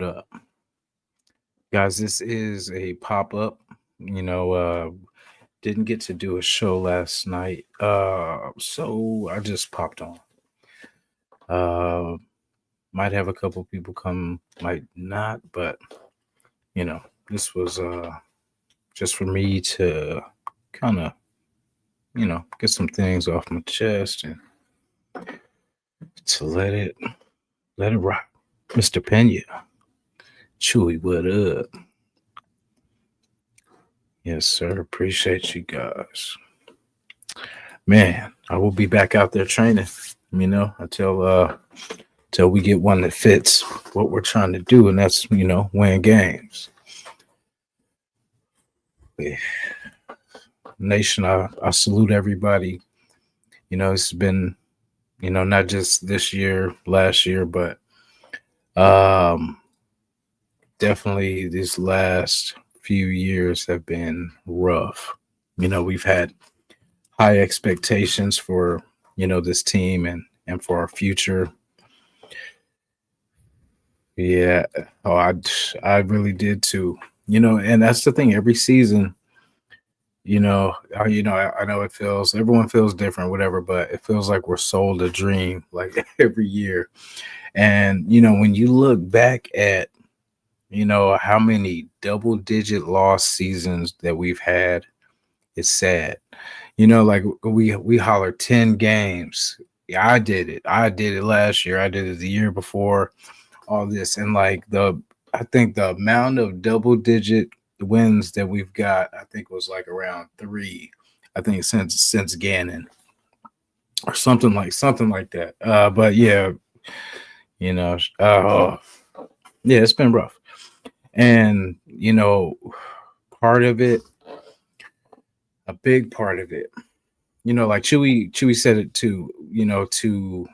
what up? Guys, this is a pop-up. Didn't get to do a show last night. So I just popped on. Uh might have a couple people come, might not, but you know, this was just for me to kind of, get some things off my chest and to let it rock. Mr. Pena, Chuy, what up? Yes, sir. Appreciate you guys. Man, I will be back out there training, until we get one that fits what we're trying to do, and that's, win games. Yeah. Nation, I salute everybody. It's been, not just this year, last year, but um definitely these last few years have been rough. We've had high expectations for, this team and for our future. Yeah. Oh, I really did too. And that's the thing. Every season, I know everyone feels different, whatever, but it feels like we're sold a dream like every year. And when you look back at how many double digit loss seasons that we've had, it's sad. Like we holler 10 games. Yeah, I did it last year. I did it the year before, all this. And like I think the amount of double digit wins that we've got, I think was like around three. I think since Gannon or something like that. But yeah, you know, uh, yeah, it's been rough. And part of it, a big part of it, like Chewy said it too, to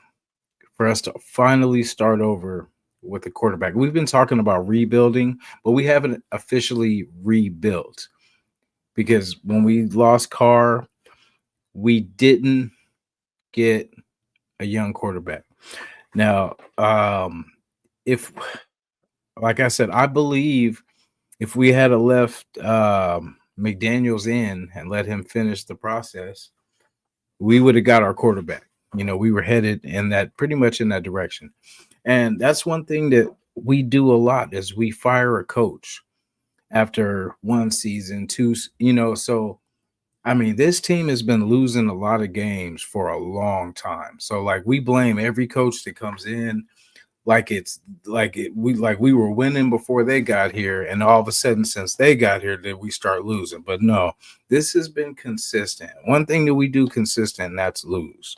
for us to finally start over with the quarterback. We've been talking about rebuilding, but we haven't officially rebuilt because when we lost Carr, we didn't get a young quarterback. Now, if like I said, I believe if we had a left McDaniels in and let him finish the process, we would have got our quarterback. We were headed in that pretty much in that direction. And that's one thing that we do a lot is we fire a coach after one season, two, so I mean, this team has been losing a lot of games for a long time. So like we blame every coach that comes in like it's like we were winning before they got here, and all of a sudden since they got here did we start losing. But no, this has been consistent. One thing that we do consistent, and that's lose.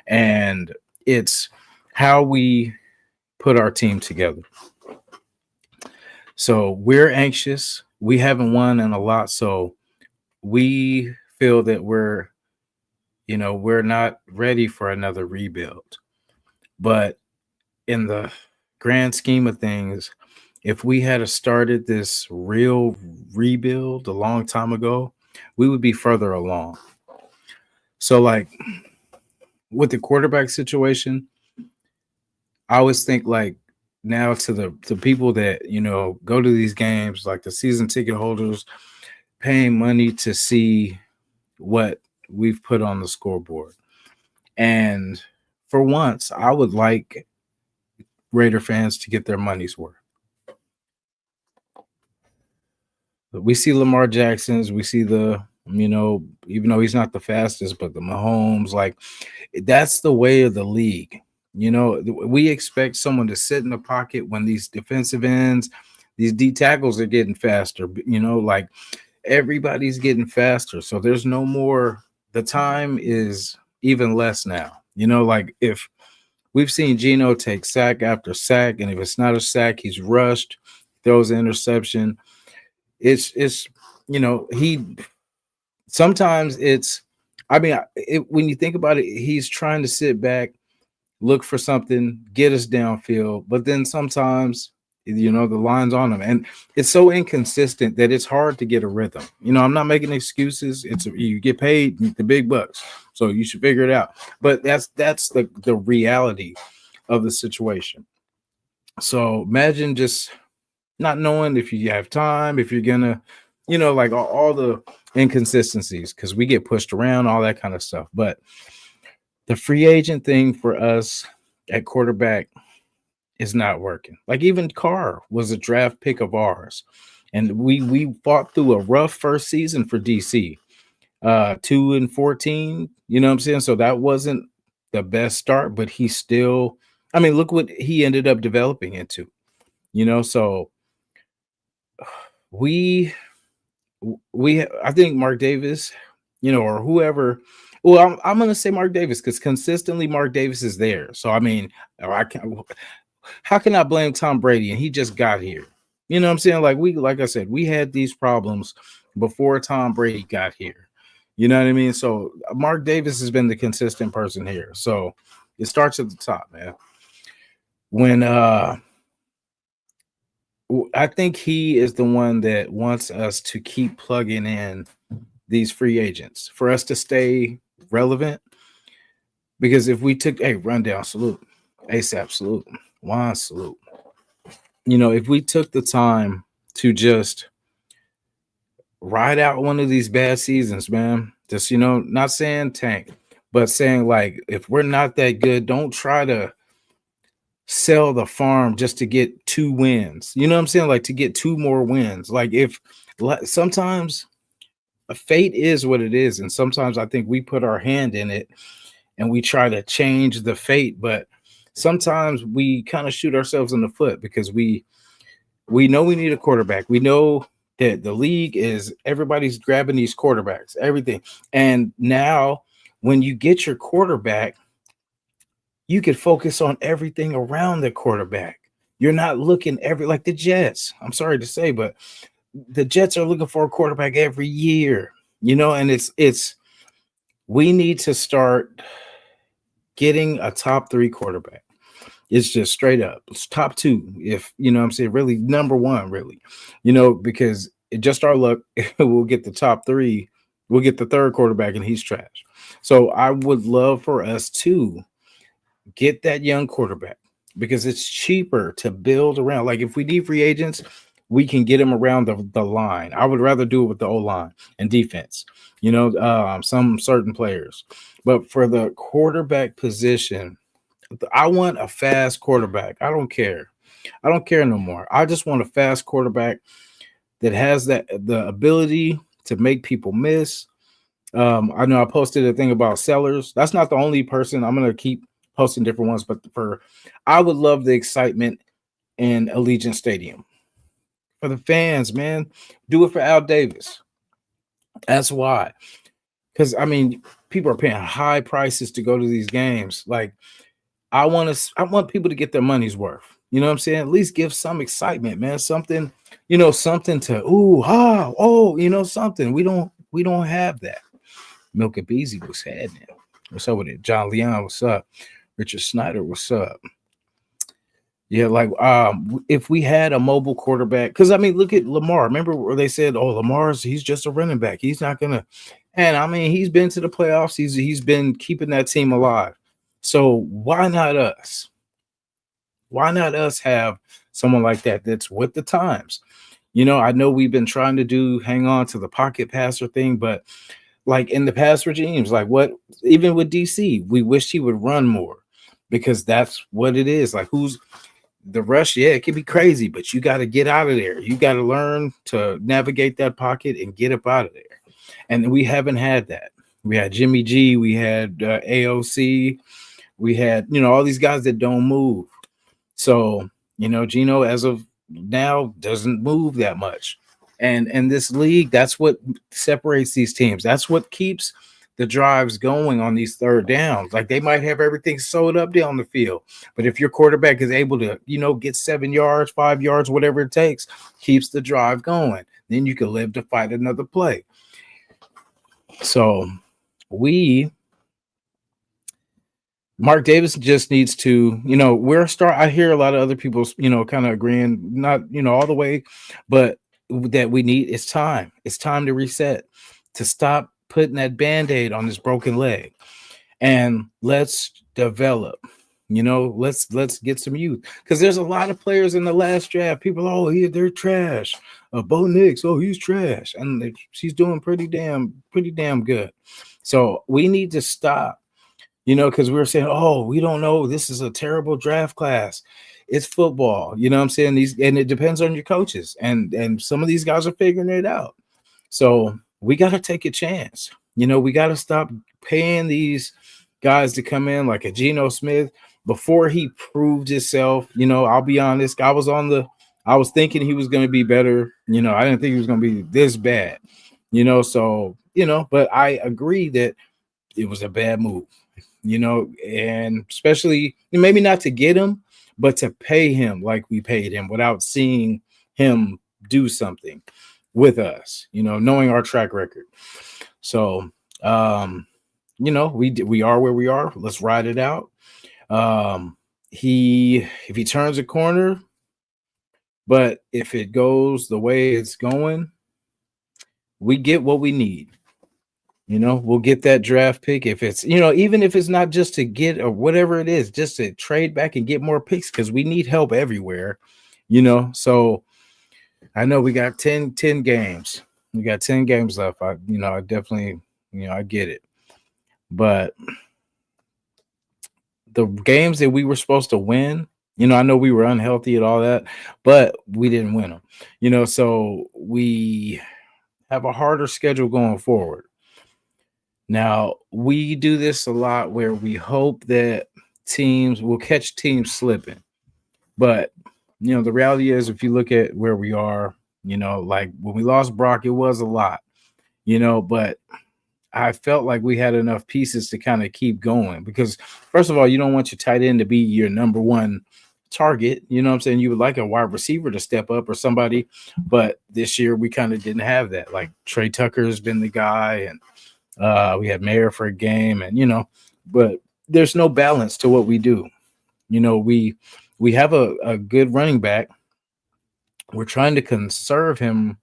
And it's how we put our team together. So we're anxious. We haven't won in a lot, so we feel that we're not ready for another rebuild. But in the grand scheme of things, if we had started this real rebuild a long time ago, we would be further along. So, like with the quarterback situation, I always think like now to the people that go to these games, like the season ticket holders, paying money to see what we've put on the scoreboard. And for once, I would like Raider fans to get their money's worth. But we see Lamar Jackson's, we see even though he's not the fastest, but the Mahomes, like that's the way of the league. We expect someone to sit in the pocket when these defensive ends, these D tackles are getting faster, like everybody's getting faster. So there's no more, the time is even less now. Like if we've seen Geno take sack after sack, and if it's not a sack, he's rushed, throws an interception. It's he sometimes it's. I mean, when you think about it, he's trying to sit back, look for something, get us downfield, but then sometimes the line's on him, and it's so inconsistent that it's hard to get a rhythm. I'm not making excuses. You get paid the big bucks, so you should figure it out. But that's the reality of the situation. So imagine just not knowing if you have time, if you're gonna, like all the inconsistencies because we get pushed around, all that kind of stuff. But the free agent thing for us at quarterback is not working. Like even Carr was a draft pick of ours, and we fought through a rough first season for DC, 2-14. You know what I'm saying? So that wasn't the best start, but he still. I mean, look what he ended up developing into. So we I think Mark Davis, or whoever. Well, I'm gonna say Mark Davis because consistently Mark Davis is there. So I mean, I can how can I blame Tom Brady and he just got here? You know what I'm saying? Like I said, we had these problems before Tom Brady got here. You know what I mean? So Mark Davis has been the consistent person here. So it starts at the top, man. When I think he is the one that wants us to keep plugging in these free agents for us to stay relevant. Because if we took a rundown salute, ASAP salute, Juan salute, if we took the time to just ride out one of these bad seasons, man, just, not saying tank, but saying like, if we're not that good, don't try to sell the farm just to get 2 wins. You know what I'm saying? Like to get 2 more wins. Like if sometimes fate is what it is. And sometimes I think we put our hand in it and we try to change the fate, but sometimes we kind of shoot ourselves in the foot because we know we need a quarterback. We know that the league is everybody's grabbing these quarterbacks, everything. And now when you get your quarterback, you could focus on everything around the quarterback. You're not looking like the Jets. I'm sorry to say, but the Jets are looking for a quarterback every year, and it's we need to start getting a top 3 quarterback. It's just straight up. It's top 2. If I'm saying really number 1, really, because it just our luck. We'll get the top 3. We'll get the 3rd quarterback and he's trash. So I would love for us to get that young quarterback because it's cheaper to build around. Like if we need free agents, we can get them around the line. I would rather do it with the O-line and defense, some certain players. But for the quarterback position, I want a fast quarterback. I don't care. I don't care no more. I just want a fast quarterback that has the ability to make people miss. I know I posted a thing about Sellers. That's not the only person. I'm gonna keep posting different ones, but I would love the excitement in Allegiant Stadium for the fans, man. Do it for Al Davis. That's why. Because I mean, people are paying high prices to go to these games. Like, I want people to get their money's worth. You know what I'm saying? At least give some excitement, man. Something, something to something. We don't have that. Milk and Beezy was happening. What's up with it? John Leon, what's up? Richard Snyder, what's up? Yeah, like if we had a mobile quarterback, because I mean, look at Lamar. Remember where they said, "Oh, he's just a running back. He's not gonna." And I mean, he's been to the playoffs. He's been keeping that team alive. So why not us? Why not us have someone like that that's with the times? I know we've been trying to hang on to the pocket passer thing, but like in the past regimes, like even with DC, we wish he would run more because that's what it is. Like who's the rush? Yeah, it can be crazy, but you got to get out of there. You got to learn to navigate that pocket and get up out of there. And we haven't had that. We had Jimmy G, we had AOC, we had, all these guys that don't move. So, Gino, as of now, doesn't move that much. And this league, that's what separates these teams. That's what keeps the drives going on these third downs. Like they might have everything sewed up down the field, but if your quarterback is able to, get 7 yards, 5 yards, whatever it takes, keeps the drive going, then you can live to fight another play. So Mark Davis just needs to, I hear a lot of other people, kind of agreeing, not, all the way, but that it's time. It's time to reset, to stop putting that Band-Aid on this broken leg. And let's develop. Let's get some youth because there's a lot of players in the last draft. People, oh, they're trash. Bo Nix, oh, he's trash, and she's doing pretty damn good. So we need to stop, because we were saying, oh, we don't know. This is a terrible draft class. It's football, you know what I'm saying? And it depends on your coaches, and some of these guys are figuring it out. So we got to take a chance. We got to stop paying these guys to come in like a Geno Smith before he proved himself. I'll be honest. I was thinking he was going to be better. I didn't think he was going to be this bad. But I agree that it was a bad move. And especially maybe not to get him, but to pay him like we paid him without seeing him do something with us, knowing our track record. So, we are where we are. Let's ride it out. If he turns a corner, but if it goes the way it's going, we get what we need. We'll get that draft pick if it's, even if it's not just to get or whatever it is, just to trade back and get more picks because we need help everywhere, So I know we got 10 games. We got 10 games left. I definitely, I get it. But the games that we were supposed to win, I know we were unhealthy and all that, but we didn't win them, so we have a harder schedule going forward. Now, we do this a lot where we hope that teams will catch teams slipping. But, the reality is, if you look at where we are, like when we lost Brock, it was a lot, but I felt like we had enough pieces to kind of keep going because, first of all, you don't want your tight end to be your number one target. You know what I'm saying? You would like a wide receiver to step up or somebody, but this year we kind of didn't have that. Like Trey Tucker has been the guy, and we had Mayer for a game, and but there's no balance to what we do. We have a good running back. We're trying to conserve him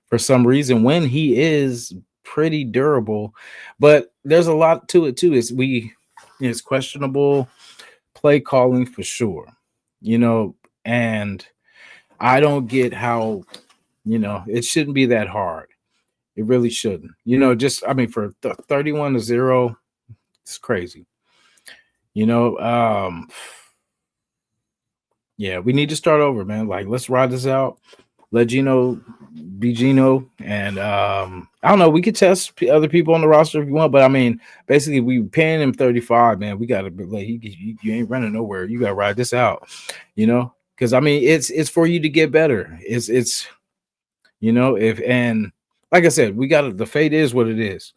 for some reason when he is pretty durable, but there's a lot to it too. It's questionable play calling for sure, and I don't get how, it shouldn't be that hard. It really shouldn't. For 31-0, it's crazy. Yeah, we need to start over, man. Like, let's ride this out. Let Geno be Geno. And I don't know. We could test other people on the roster if you want. But, basically, we paying him 35, man. We got to be like, you ain't running nowhere. You got to ride this out, Because, it's for you to get better. It's and like I said, the fate is what it is.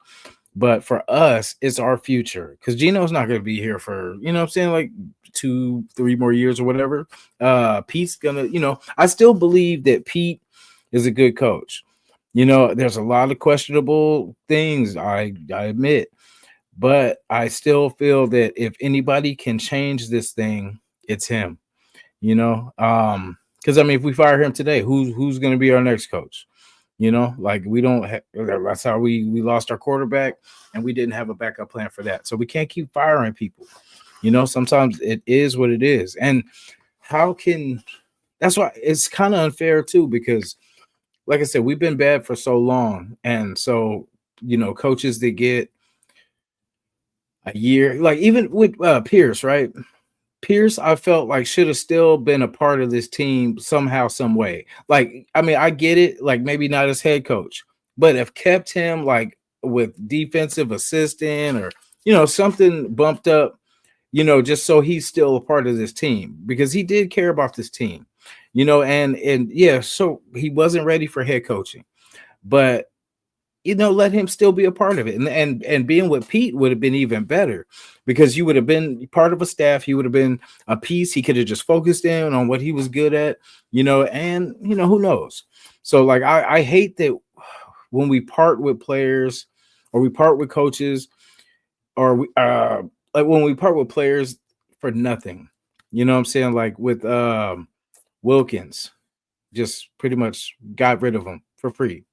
But for us, it's our future because Geno's not going to be here for, I'm saying, like 2-3 more years or whatever. Pete's going to, I still believe that Pete is a good coach. There's a lot of questionable things, I admit, but I still feel that if anybody can change this thing, it's him, because if we fire him today, who's going to be our next coach? Like we don't that's how we lost our quarterback and we didn't have a backup plan for that. So we can't keep firing people. Sometimes it is what it is. And that's why it's kind of unfair too, because like I said, we've been bad for so long. And so, coaches that get a year, like even with Pierce, right? Pierce, I felt like should have still been a part of this team somehow, some way. Like, I get it, like maybe not as head coach, but have kept him like with defensive assistant or, something bumped up, just so he's still a part of this team because he did care about this team, and yeah, so he wasn't ready for head coaching, but let him still be a part of it. And being with Pete would have been even better because you would have been part of a staff. He would have been a piece. He could have just focused in on what he was good at, and, who knows? So, like, I hate that when we part with players or we part with coaches or like when we part with players for nothing, what I'm saying? Like with Wilkins, just pretty much got rid of him for free.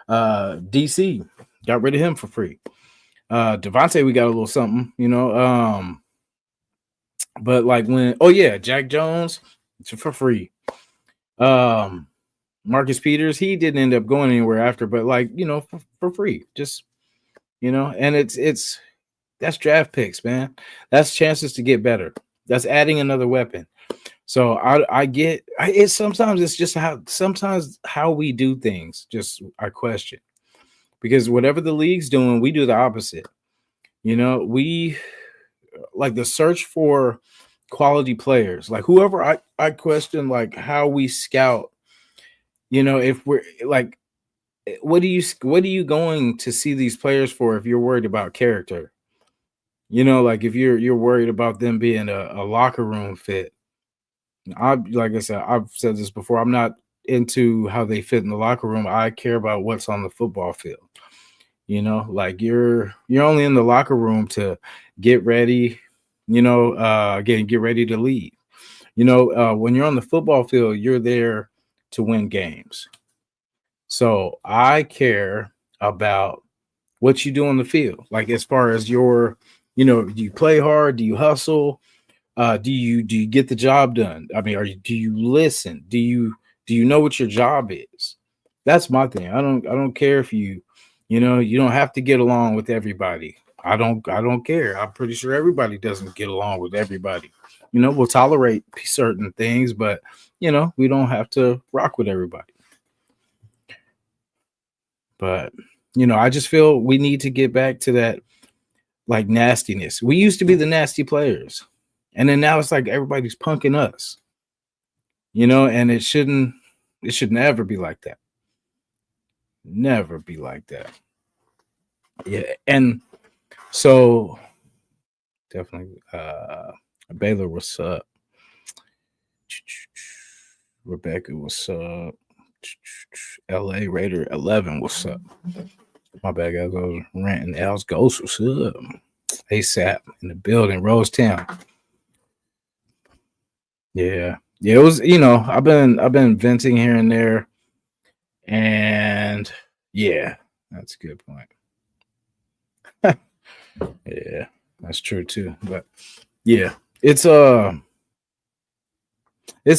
DC got rid of him for free. Devontae, we got a little something, But like when, oh yeah, Jack Jones, it's for free. Um, Marcus Peters, he didn't end up going anywhere after, but like, for free, just, and it's that's draft picks, man. That's chances to get better. That's adding another weapon. So I get it's sometimes it's just how we do things. Just I question because whatever the league's doing, we do the opposite. We like the search for quality players. Like whoever I question like how we scout. If we're like, what are you going to see these players for if you're worried about character? Like if you're worried about them being a locker room fit. Like I said, I've said this before. I'm not into how they fit in the locker room. I care about what's on the football field. Like you're only in the locker room to get ready, get ready to leave. When you're on the football field, you're there to win games. So I care about what you do on the field. Like as far as do you play hard? Do you hustle? Do you get the job done? I mean, do you listen? Do you know what your job is? That's my thing. I don't care if you don't have to get along with everybody. I don't care. I'm pretty sure everybody doesn't get along with everybody. We'll tolerate certain things, but we don't have to rock with everybody. But I just feel we need to get back to that like nastiness. We used to be the nasty players. And then now it's like everybody's punking us. And it should never be like that. Never be like that. Yeah. And so definitely Baylor, what's up? Rebecca, what's up? LA Raider 11, what's up? My bad, guys. I was ranting. Al's Ghost, what's up? ASAP in the building, Rose Town. Yeah. Yeah, it was, I've been venting here and there. And yeah, that's a good point. Yeah, that's true too. But yeah, it's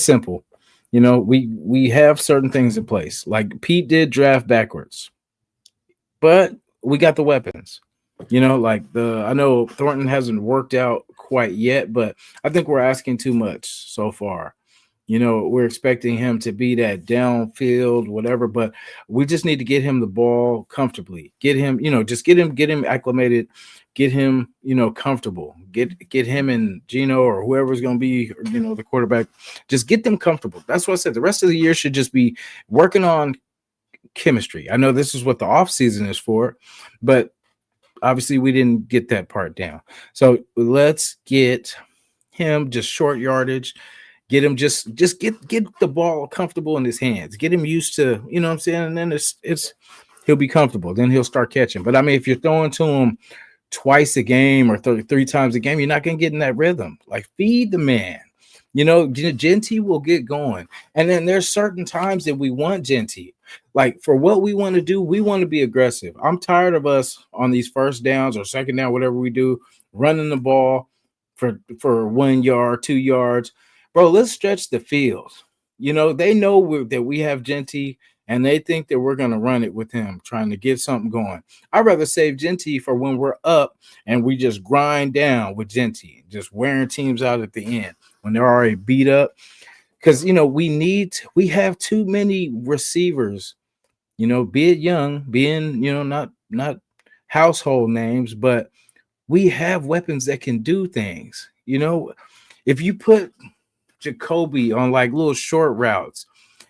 simple. We have certain things in place. Like Pete did draft backwards, but we got the weapons. Like I know Thornton hasn't worked out quite yet, but I think we're asking too much so far. We're expecting him to be that downfield, whatever, but we just need to get him the ball comfortably. Get him, just get him acclimated, get him, comfortable. Get him and Gino or whoever's going to be, the quarterback. Just get them comfortable. That's what I said. The rest of the year should just be working on chemistry. I know this is what the off season is for, but obviously we didn't get that part down. So let's get him just short yardage. Get him just get the ball comfortable in his hands. Get him used to, what I'm saying, and then it's he'll be comfortable. Then he'll start catching. But I mean, if you're throwing to him twice a game or three times a game, you're not gonna get in that rhythm. Like feed the man. Genty will get going. And then there's certain times that we want Genty. Like for what we want to do, we want to be aggressive. I'm tired of us on these first downs or second down, whatever we do, running the ball for 1 yard, 2 yards. Bro, let's stretch the field. They know that we have Genty, and they think that we're going to run it with him, trying to get something going. I'd rather save Genty for when we're up and we just grind down with Genty, just wearing teams out at the end when they're already beat up. Because, we have too many receivers, be it young, being, not household names, but we have weapons that can do things. If you put Jacoby on like little short routes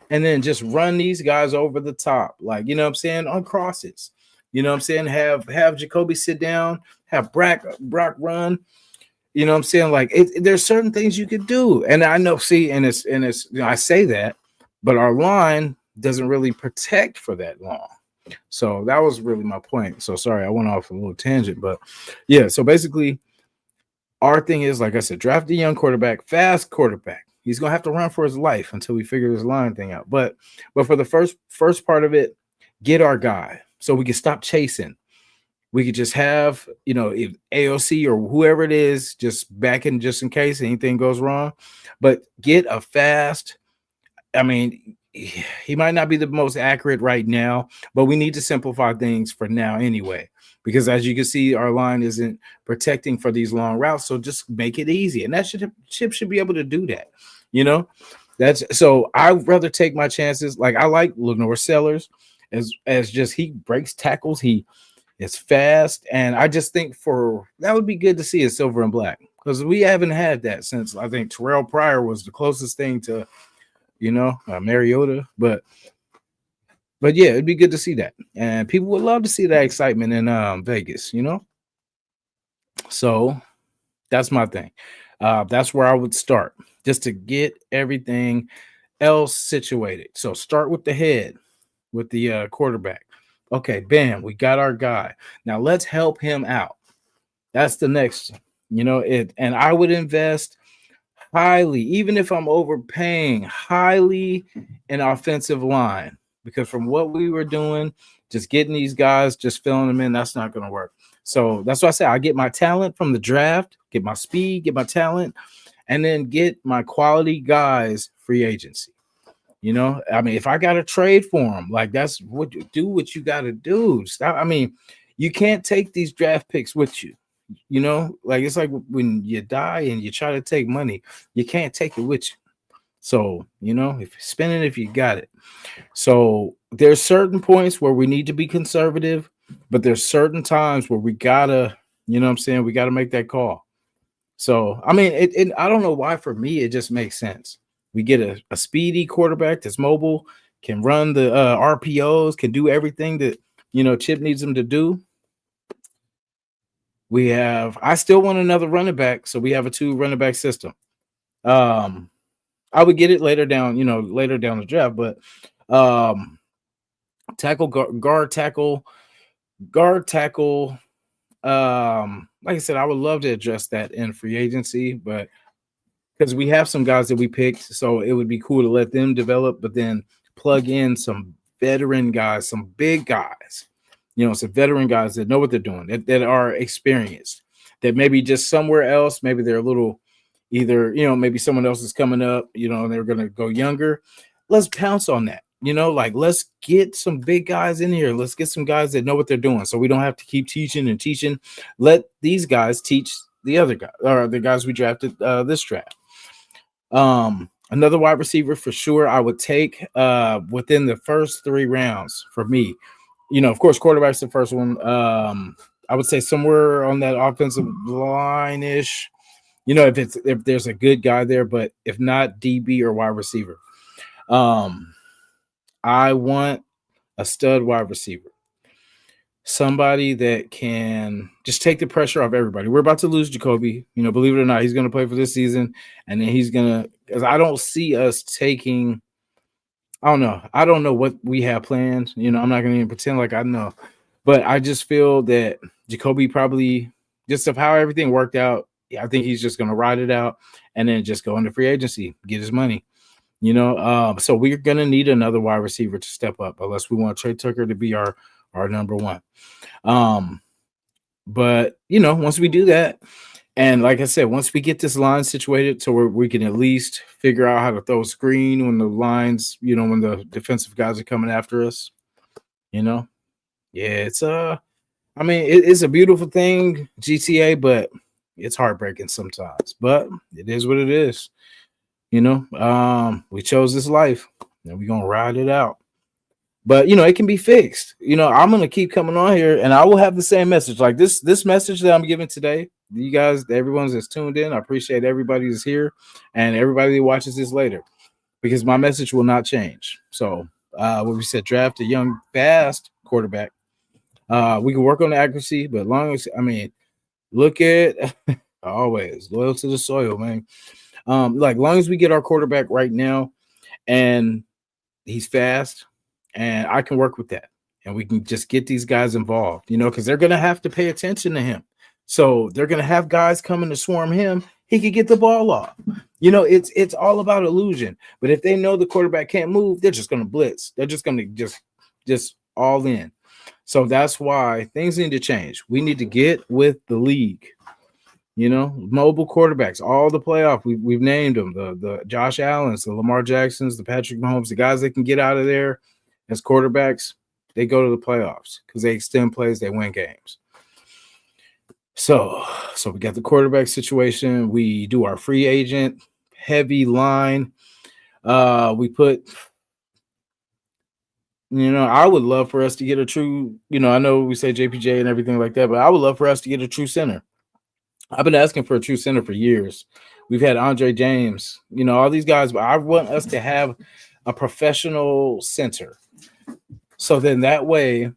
and then just run these guys over the top, like, what I'm saying, on crosses, what I'm saying, have Jacoby sit down, have Brock run, what I'm saying, like there's certain things you could do. And I know, see, and it's I say that, but our line doesn't really protect for that long. So that was really my point. So sorry, I went off a little tangent, but yeah, so basically our thing is, like I said, draft a young quarterback, fast quarterback. He's gonna have to run for his life until we figure this line thing out. But for the first part of it, get our guy so we can stop chasing. We could just have, if AOC or whoever it is, just back in just in case anything goes wrong. But get a fast. I mean, he might not be the most accurate right now, but we need to simplify things for now anyway. Because as you can see, our line isn't protecting for these long routes. So just make it easy. And that chip should be able to do that. You know, that's so I'd rather take my chances. Like I like Lenore Sellers as just he breaks tackles, he is fast, and I just think for that would be good to see a silver and black because we haven't had that since I think Terrell Pryor was the closest thing to Mariota, but yeah, it'd be good to see that, and people would love to see that excitement in Vegas. So that's my thing. That's where I would start just to get everything else situated. So start with the head, with the quarterback. Okay, bam, we got our guy. Now let's help him out. That's the next, and I would invest highly, even if I'm overpaying, highly in offensive line because from what we were doing, just getting these guys, just filling them in, that's not going to work. So that's why I say I get my talent from the draft, get my speed, get my talent, and then get my quality guys free agency. I mean, if I got to trade for them, like that's what you do, what you got to do. Stop. I mean, you can't take these draft picks with you. Like it's like when you die and you try to take money, you can't take it with you. So, if you're spending it, if you got it. So there's certain points where we need to be conservative, but there's certain times where we gotta, what I'm saying, we gotta make that call. So I mean, I don't know why for me it just makes sense. We get a speedy quarterback that's mobile, can run the RPOs, can do everything that Chip needs him to do. I still want another running back, so we have a 2 running back system. I would get it later down the draft, but tackle, guard, tackle, guard, tackle. Like I said, I would love to address that in free agency, but because we have some guys that we picked, so it would be cool to let them develop, but then plug in some veteran guys, some big guys, some veteran guys that know what they're doing, that are experienced, that maybe just somewhere else, maybe they're a little either, maybe someone else is coming up, and they're going to go younger. Let's pounce on that, like let's get some big guys in here. Let's get some guys that know what they're doing so we don't have to keep teaching and teaching. Let these guys teach the other guys or the guys we drafted this draft. Another wide receiver for sure I would take within the first 3 rounds for me. Of course, quarterback's the first one. I would say somewhere on that offensive line-ish, if there's a good guy there, but if not, DB or wide receiver. I want a stud wide receiver. Somebody that can just take the pressure off everybody. We're about to lose Jacoby. Believe it or not, he's going to play for this season. And then he's going to, because I don't see us taking, I don't know. I don't know what we have planned. I'm not going to even pretend like I know. But I just feel that Jacoby probably, just of how everything worked out, I think he's just going to ride it out and then just go into free agency, get his money. So we're going to need another wide receiver to step up unless we want Trey Tucker to be our number one. But once we do that, and like I said, once we get this line situated so we can at least figure out how to throw a screen when the lines, when the defensive guys are coming after us, yeah, it's it's a beautiful thing, GTA, but it's heartbreaking sometimes, but it is what it is. We chose this life and we're going to ride it out. But it can be fixed. I'm gonna keep coming on here, and I will have the same message. Like this message that I'm giving today. You guys, everyone's that's tuned in. I appreciate everybody that's here, and everybody that watches this later, because my message will not change. So, what we said: draft a young, fast quarterback. We can work on the accuracy, but look at always loyal to the soil, man. Long as we get our quarterback right now, and he's fast. And I can work with that. And we can just get these guys involved, because they're going to have to pay attention to him. So they're going to have guys coming to swarm him. He could get the ball off. It's all about illusion. But if they know the quarterback can't move, they're just going to blitz. They're just going to just all in. So that's why things need to change. We need to get with the league. Mobile quarterbacks, all the playoff. We've named them the Josh Allens, the Lamar Jacksons, the Patrick Mahomes, the guys that can get out of there as quarterbacks. They go to the playoffs because they extend plays, they win games. So we got the quarterback situation. We do our free agent heavy line. We put, I would love for us to get a true, I know we say JPJ and everything like that, but I would love for us to get a true center. I've been asking for a true center for years. We've had Andre James, all these guys, but I want us to have a professional center. So then that way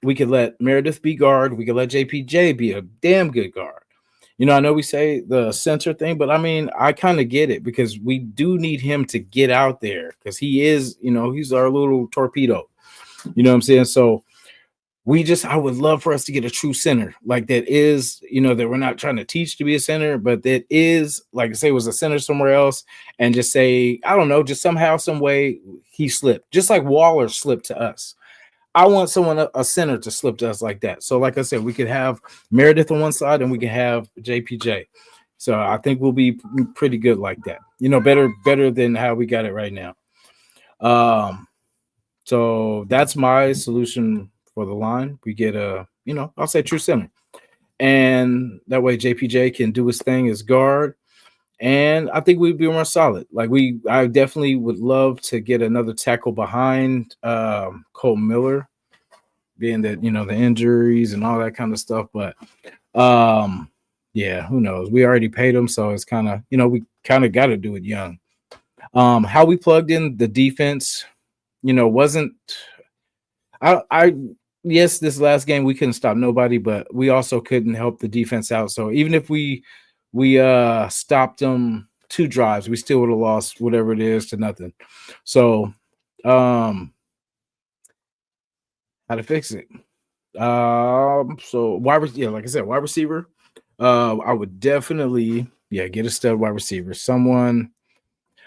we could let Meredith be guard. We could let JPJ be a damn good guard. I know we say the center thing, but I mean, I kind of get it because we do need him to get out there because he is, he's our little torpedo. You know what I'm saying? So I would love for us to get a true center like that is, that we're not trying to teach to be a center, but that is, like I say, was a center somewhere else and just say, I don't know, just somehow, some way he slipped, just like Waller slipped to us. I want someone, a center, to slip to us like that. So, like I said, we could have Meredith on one side and we can have JPJ. So I think we'll be pretty good like that. Better than how we got it right now. So that's my solution for the line. We get I'll say true center, and that way JPJ can do his thing as guard. And I think we'd be more solid. I definitely would love to get another tackle behind Cole Miller, being that, the injuries and all that kind of stuff. But yeah, who knows? We already paid him, so it's kind of, we kind of got to do it young. How we plugged in the defense, wasn't yes, this last game we couldn't stop nobody, but we also couldn't help the defense out. So even if we stopped them 2 drives, we still would have lost whatever it is to nothing. So how to fix it? So like I said, wide receiver. I would definitely get a stud wide receiver. Someone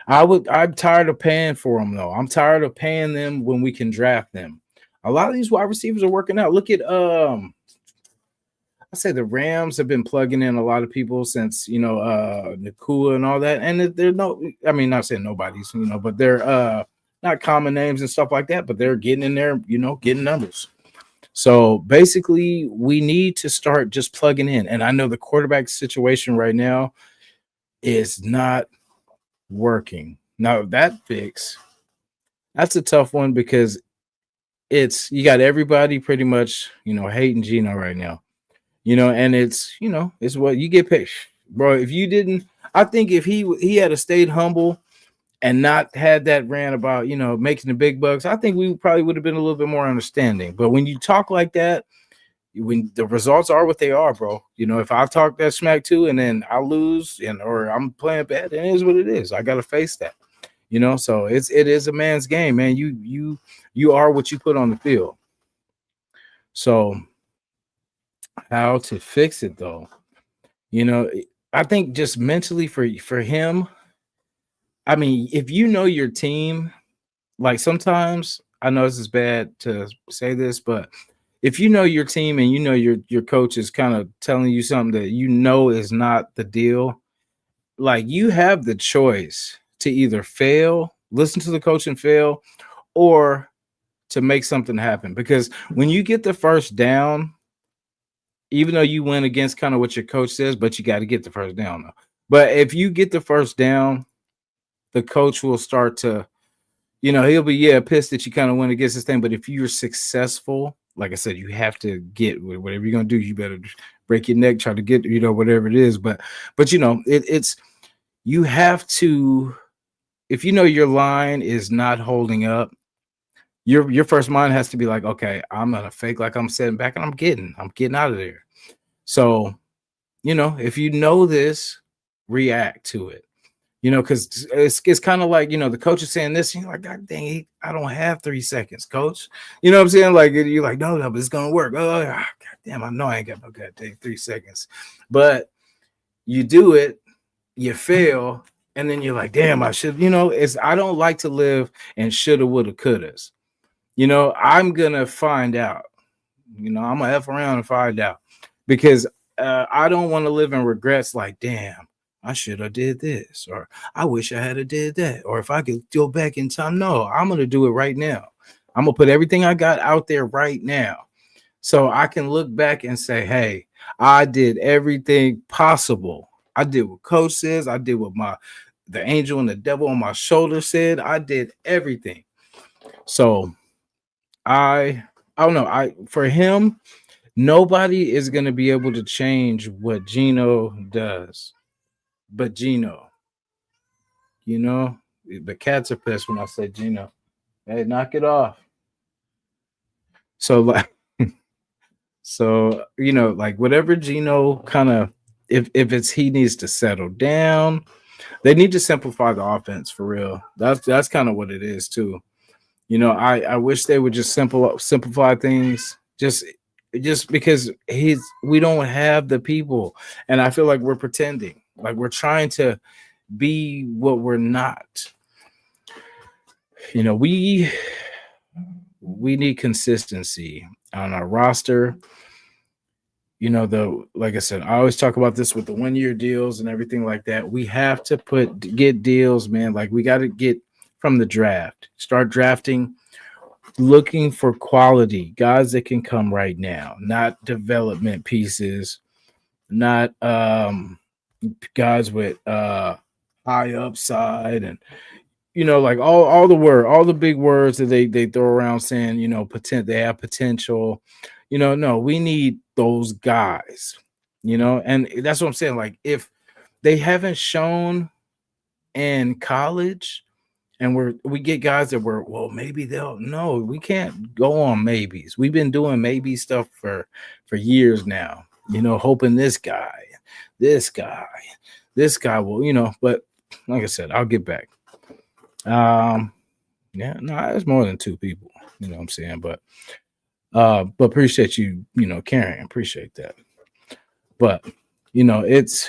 I'm tired of paying for them though. I'm tired of paying them when we can draft them. A lot of these wide receivers are working out. Look at I say the Rams have been plugging in a lot of people since, Nakua and all that. And they're not saying nobody's, but they're not common names and stuff like that, but they're getting in there, getting numbers. So basically, we need to start just plugging in. And I know the quarterback situation right now is not working. Now that's a tough one because you got everybody pretty much, hating Gino right now. And it's what you get paid, bro. If you didn't, I think if he had stayed humble and not had that rant about, making the big bucks, I think we probably would have been a little bit more understanding. But when you talk like that, when the results are what they are, bro, if I talk that smack too, and then I lose or I'm playing bad, it is what it is. I got to face that, so it is a man's game, man. You are what you put on the field. So how to fix it though? I think just mentally for him, I mean, if your team, like sometimes I know this is bad to say this, but if your team and your coach is kind of telling you something that is not the deal, like you have the choice to either fail, listen to the coach and fail, or to make something happen. Because when you get the first down, even though you went against kind of what your coach says, but you got to get the first down though. But if you get the first down, the coach will start to, he'll be pissed that you kind of went against this thing. But if you're successful, like I said, you have to get whatever you're gonna do. You better break your neck, try to get whatever it is. But it's you have to. If your line is not holding up, your first mind has to be like, okay, I'm gonna fake like I'm sitting back and I'm getting out of there. So, if this, react to it. Because it's kind of like, the coach is saying this, and you're like, God dang, I don't have 3 seconds, coach. You know what I'm saying? Like, you're like, no, but it's going to work. Oh, God damn, I know I ain't got no goddamn 3 seconds. But you do it, you fail, and then you're like, damn, I should, I don't like to live in shoulda, woulda, couldas. I'm going to find out. I'm gonna f around and find out because I don't want to live in regrets. Like, damn, I should have did this, or I wish I had a did that, or if I could go back in time. No, I'm gonna do it right now. I'm gonna put everything I got out there right now, so I can look back and say, hey, I did everything possible. I did what Coach says. I did what the angel and the devil on my shoulder said. I did everything. So I I don't know. I For him, nobody is gonna be able to change what Gino does, but Gino, you know, the cats are pissed when I say Gino. Hey, knock it off. So like like whatever Gino kind of if it's he needs to settle down, they need to simplify the offense for real. That's kind of what it is too. I wish they would just simplify things. Just because we don't have the people, and I feel like we're pretending, like we're trying to be what we're not. We need consistency on our roster. Like I said, I always talk about this with the 1 year deals and everything like that. We have to get deals, man. Like we got to get from the draft, start drafting, looking for quality guys that can come right now, not development pieces, not guys with high upside and like all the big words that they throw around saying, they have potential. No, we need those guys, and that's what I'm saying. Like if they haven't shown in college and we get guys that well, maybe they'll no, we can't go on maybes. We've been doing maybe stuff for years now, hoping this guy, this guy will, but like I said, I'll get back. Yeah, no, it's more than two people, what I'm saying, but appreciate you, caring, appreciate that. But it's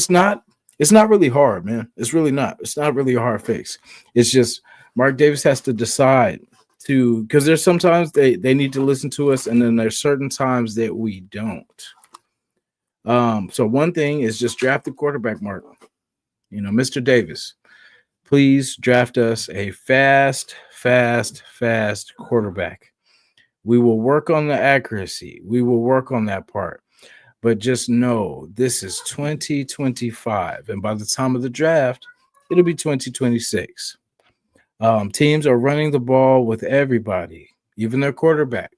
not really hard, man. It's really not. It's not really a hard fix. It's just Mark Davis has to decide because there's sometimes they need to listen to us, and then there's certain times that we don't. So one thing is just draft the quarterback, Mark. Mr. Davis, please draft us a fast quarterback. We will work on the accuracy. We will work on that part. But just know this is 2025. And by the time of the draft, it'll be 2026. Teams are running the ball with everybody, even their quarterback.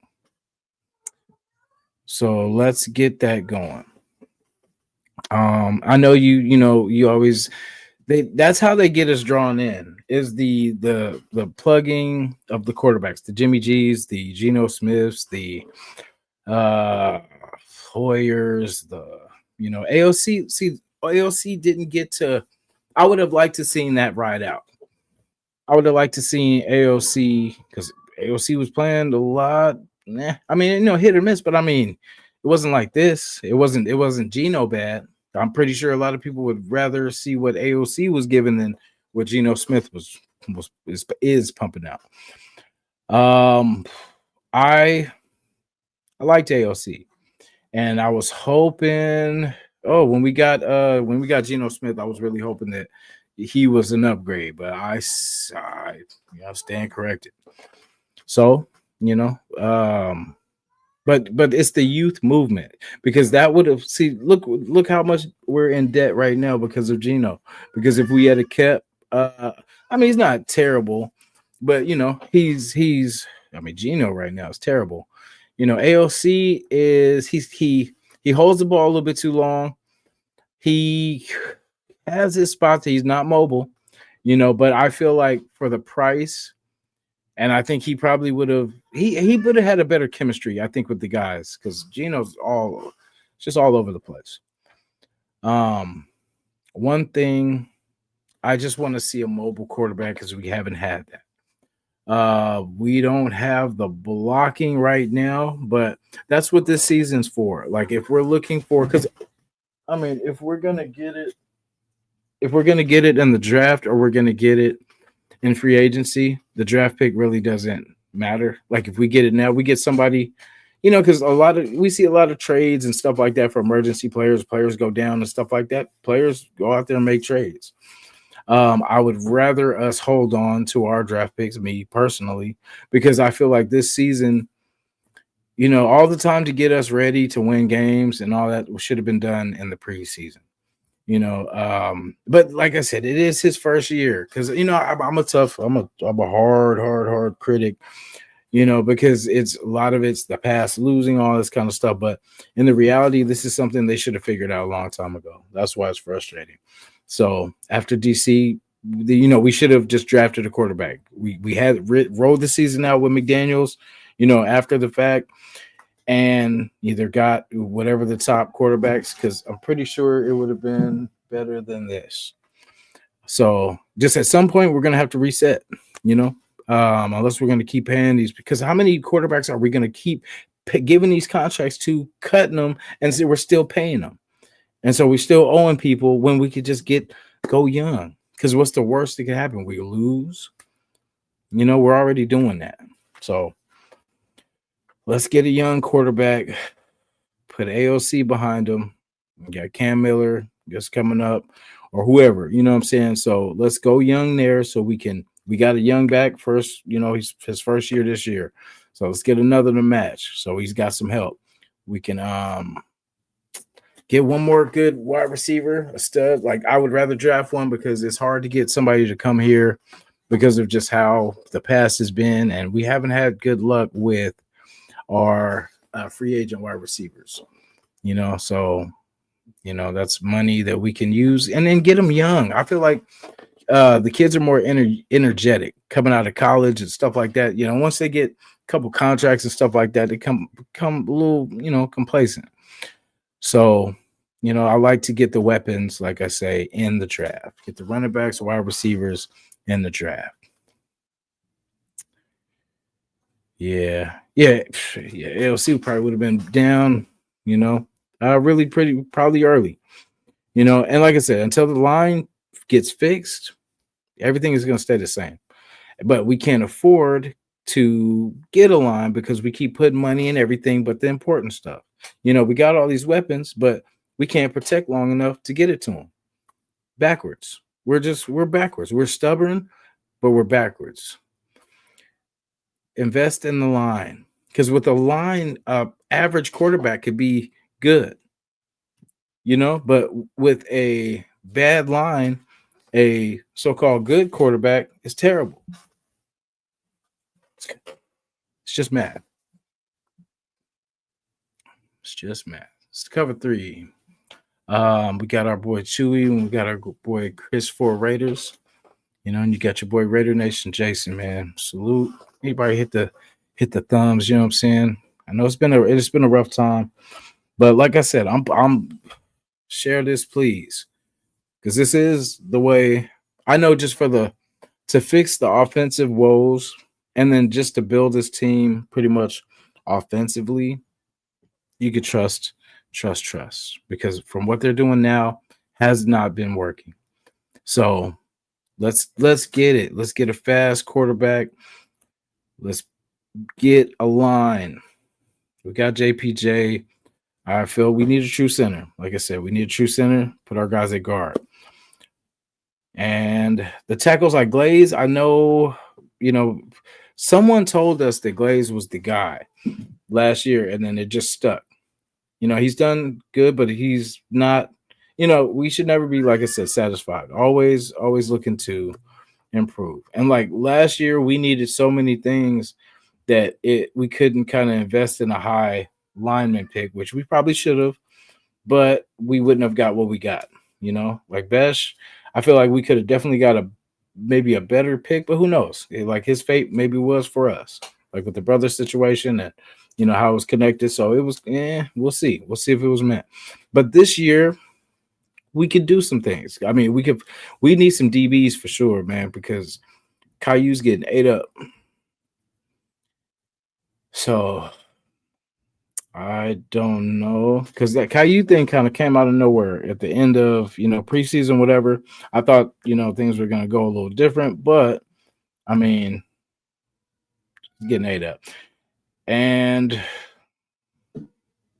So let's get that going. I know you always that's how they get us drawn in is the plugging of the quarterbacks, the Jimmy G's, the Geno Smiths, the Hoyers, the AOC. See, AOC didn't get to. I would have liked to seen that ride out. I would have liked to see AOC because AOC was playing a lot. I mean, hit or miss, but I mean, it wasn't like this. It wasn't Geno bad. I'm pretty sure a lot of people would rather see what AOC was given than what Geno Smith is pumping out. I liked AOC, and I was hoping. Oh, when we got Geno Smith, I was really hoping that he was an upgrade, but I stand corrected. So but it's the youth movement because that would have look how much we're in debt right now because of Geno. Because if we had kept, I mean, he's not terrible, but he's I mean, Geno right now is terrible. AOC is he holds the ball a little bit too long. He has his spots. He's not mobile, but I feel like for the price. And I think he probably would have he would have had a better chemistry, I think, with the guys because Geno's just all over the place. One thing I just want to see a mobile quarterback because we haven't had that. We don't have the blocking right now, but that's what this season's for. Like if we're looking for, because I mean, if we're gonna get it in the draft or we're gonna get it in free agency, the draft pick really doesn't matter. Like if we get it now, we get somebody, because we see a lot of trades and stuff like that for emergency players. Players go down and stuff like that. Players go out there and make trades. I would rather us hold on to our draft picks, me personally, because I feel like this season, all the time to get us ready to win games and all that should have been done in the preseason. But like I said, it is his first year because I'm a hard critic, because it's a lot of it's the past, losing, all this kind of stuff. But in the reality, this is something they should have figured out a long time ago. That's why it's frustrating. So after DC, we should have just drafted a quarterback. We had rolled the season out with McDaniels, after the fact, and either got whatever the top quarterbacks, because I'm pretty sure it would have been better than this. So just at some point, we're going to have to reset, unless we're going to keep paying these, because how many quarterbacks are we going to keep giving these contracts to, cutting them, and so we're still paying them? And so we're still owing people when we could just go young. Because what's the worst that can happen? We lose. We're already doing that. So let's get a young quarterback, put AOC behind him. We got Cam Miller just coming up, or whoever, you know what I'm saying? So let's go young there so we got a young back first, he's his first year this year. So let's get another to match. So he's got some help. We can get one more good wide receiver, a stud. Like I would rather draft one because it's hard to get somebody to come here because of just how the past has been. And we haven't had good luck with our free agent wide receivers, so, that's money that we can use and then get them young. I feel like the kids are more energetic coming out of college and stuff like that. Once they get a couple contracts and stuff like that, they become a little, complacent. So, I like to get the weapons, like I say, in the draft. Get the running backs, wide receivers in the draft. Yeah. AOC probably would have been down, really probably early, and like I said, until the line gets fixed, everything is going to stay the same. But we can't afford to get a line because we keep putting money in everything but the important stuff. We got all these weapons, but we can't protect long enough to get it to them. Backwards. We're backwards. We're stubborn, but we're backwards. Invest in the line, because with a line, average quarterback could be good, but with a bad line, a so-called good quarterback is terrible. It's just math. It's just math. It's cover 3. We got our boy Chuy and we got our boy Chris for Raiders. And you got your boy Raider Nation Jason, man. Salute. Anybody hit the thumbs, you know what I'm saying? I know it's been a rough time. But like I said, I'm share this, please. Because this is the way I know, just to fix the offensive woes and then just to build this team pretty much offensively, you could trust, because from what they're doing now has not been working. So let's get it. Let's get a fast quarterback. Let's get a line. We got JPJ. I feel we need a true center. Like I said, we need a true center. Put our guys at guard. And the tackles like Glaze, I know, someone told us that Glaze was the guy last year, and then it just stuck. He's done good, but he's not, we should never be, like I said, satisfied. Always looking to improve. And like last year, we needed so many things that we couldn't kind of invest in a high lineman pick, which we probably should have, but we wouldn't have got what we got. Like Besh, I feel like we could have definitely got maybe a better pick, but who knows? Like his fate maybe was for us, like with the brother situation and how it was connected. So it was, we'll see. We'll see if it was meant. But this year, we could do some things. I mean, we need some DBs for sure, man, because Caillou's getting ate up. So I don't know, because that Caillou thing kind of came out of nowhere at the end of preseason, whatever. I thought things were going to go a little different, but I mean, getting ate up. And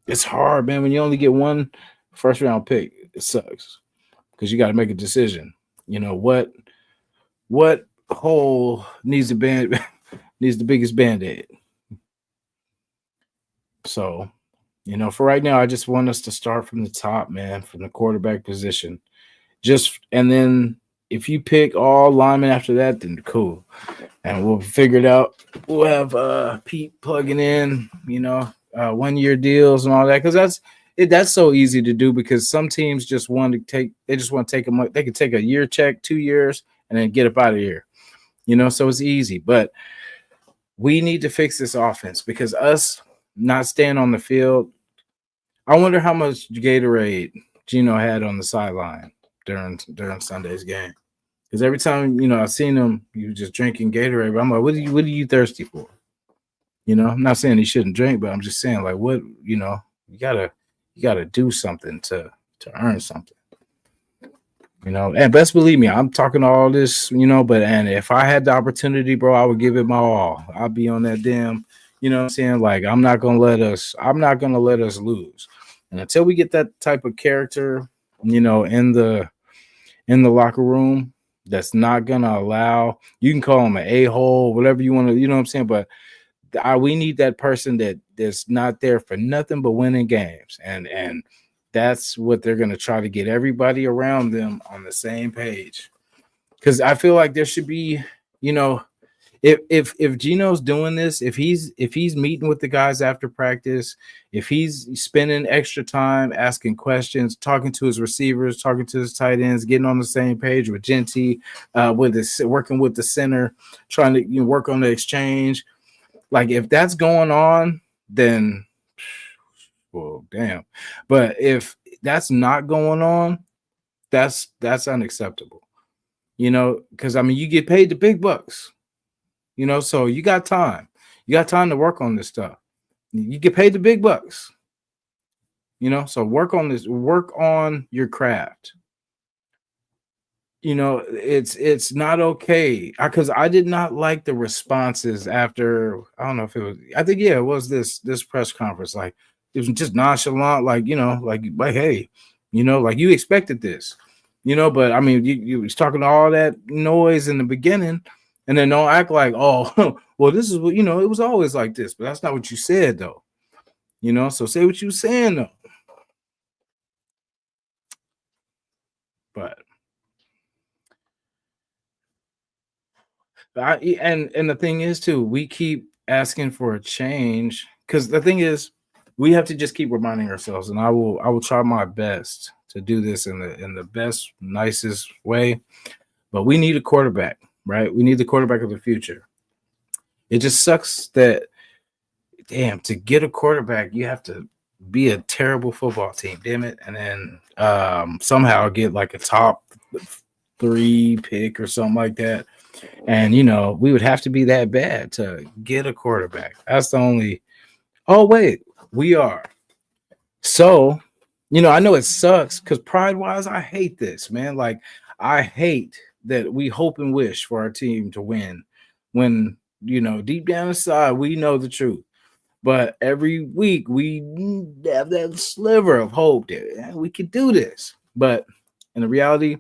it's hard, man. When you only get one first round pick, it sucks because you got to make a decision. You know what hole needs the band needs the biggest band-aid. So, for right now, I just want us to start from the top, man, from the quarterback position. Just and then if you pick all linemen after that, then cool. And we'll figure it out. We'll have Pete plugging in, 1-year deals and all that, because that's so easy to do because some teams just want to take they could take a year check, 2 years, and then get up out of here. So it's easy. But we need to fix this offense because us not staying on the field. I wonder how much Gatorade Gino had on the sideline during Sunday's game. Because every time, I've seen him, he was just drinking Gatorade. But I'm like, what are you thirsty for? I'm not saying he shouldn't drink, but I'm just saying, like, what, you gotta do something to earn something. And best believe me, I'm talking all this, but and if I had the opportunity, bro, I would give it my all. I'll be on that damn, what I'm saying? Like, I'm not gonna let us lose. And until we get that type of character, in the locker room, that's not gonna allow, you can call him an a-hole, whatever you want to, what I'm saying, but we need that person that's not there for nothing but winning games, and that's what they're gonna try to get everybody around them on the same page. Because I feel like there should be, if Gino's doing this, if he's meeting with the guys after practice, if he's spending extra time asking questions, talking to his receivers, talking to his tight ends, getting on the same page with Genty, working with the center, trying to work on the exchange. Like, if that's going on, then well, damn. But if that's not going on, that's unacceptable. Because I mean, you get paid the big bucks. So you got time. You got time to work on this stuff. You get paid the big bucks. So work on this. Work on your craft. It's not okay because I did not like the responses after. I don't know if it was. I think it was this press conference. Like, it was just nonchalant. Like, like hey, like you expected this. But I mean, you was talking all that noise in the beginning. And then don't act like, oh, well, this is what, it was always like this. But that's not what you said, though. So say what you saying, though. But and the thing is, too, we keep asking for a change because the thing is, we have to just keep reminding ourselves. And I will try my best to do this in the best, nicest way. But we need a quarterback, right? We need the quarterback of the future. It just sucks that, damn, to get a quarterback, you have to be a terrible football team, damn it, and then somehow get like a top 3 pick or something like that. And we would have to be that bad to get a quarterback. That's the only. Oh wait, we are. So, I know it sucks because pride-wise, I hate this, man. Like, I hate that we hope and wish for our team to win when, deep down inside, we know the truth. But every week we have that sliver of hope that we could do this. But in the reality,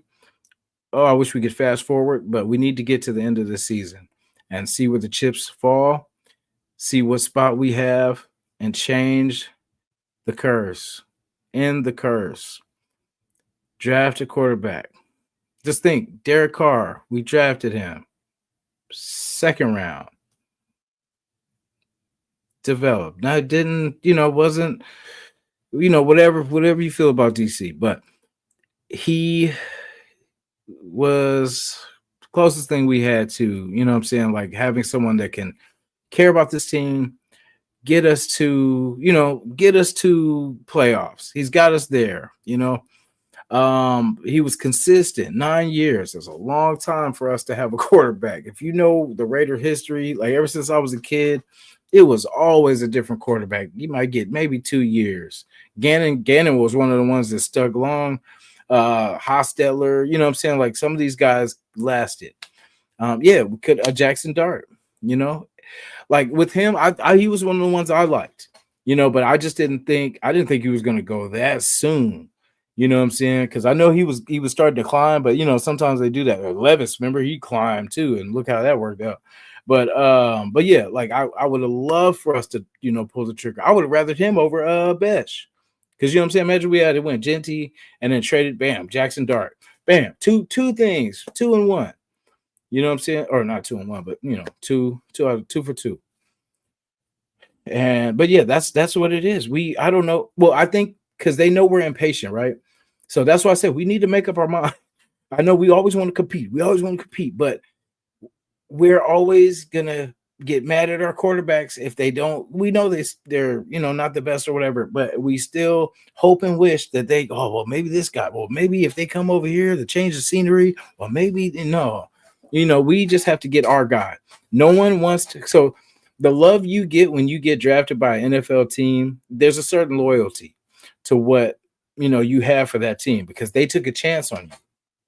I wish we could fast forward, but we need to get to the end of the season and see where the chips fall, see what spot we have, and change the curse. End the curse. Draft a quarterback. Just think, Derek Carr, we drafted him. 2nd round. Developed. Now it didn't, wasn't, whatever you feel about DC, but he was the closest thing we had to, what I'm saying, like having someone that can care about this team, get us to playoffs. He's got us there, He was consistent. 9 years. That's a long time for us to have a quarterback. If you know the Raider history, like ever since I was a kid, it was always a different quarterback. You might get maybe 2 years. Gannon was one of the ones that stuck long. Hostetler, what I'm saying? Like some of these guys lasted. We could Jackson Dart, Like with him, he was one of the ones I liked, but I just didn't think he was going to go that soon. You know what I'm saying? Because I know he was starting to climb, but sometimes they do that. Levis, remember, he climbed too, and look how that worked out. But yeah, like I would have loved for us to pull the trigger. I would have rathered him over Besh, because what I'm saying. Imagine we had it went Genty and then traded, bam, Jackson Dart, bam, two things, 2-1. You know what I'm saying? Or not 2-1, but two out of 2 for 2. But yeah, that's what it is. I don't know. Well, I think because they know we're impatient, right? So that's why I said we need to make up our mind. I know we always want to compete. We always want to compete, but we're always gonna get mad at our quarterbacks if they don't. We know they're not the best or whatever, but we still hope and wish that well, maybe this guy, well, maybe if they come over here to change the scenery, well, maybe no. We just have to get our guy. No one wants to. So the love you get when you get drafted by an NFL team, there's a certain loyalty to what you have for that team because they took a chance on you.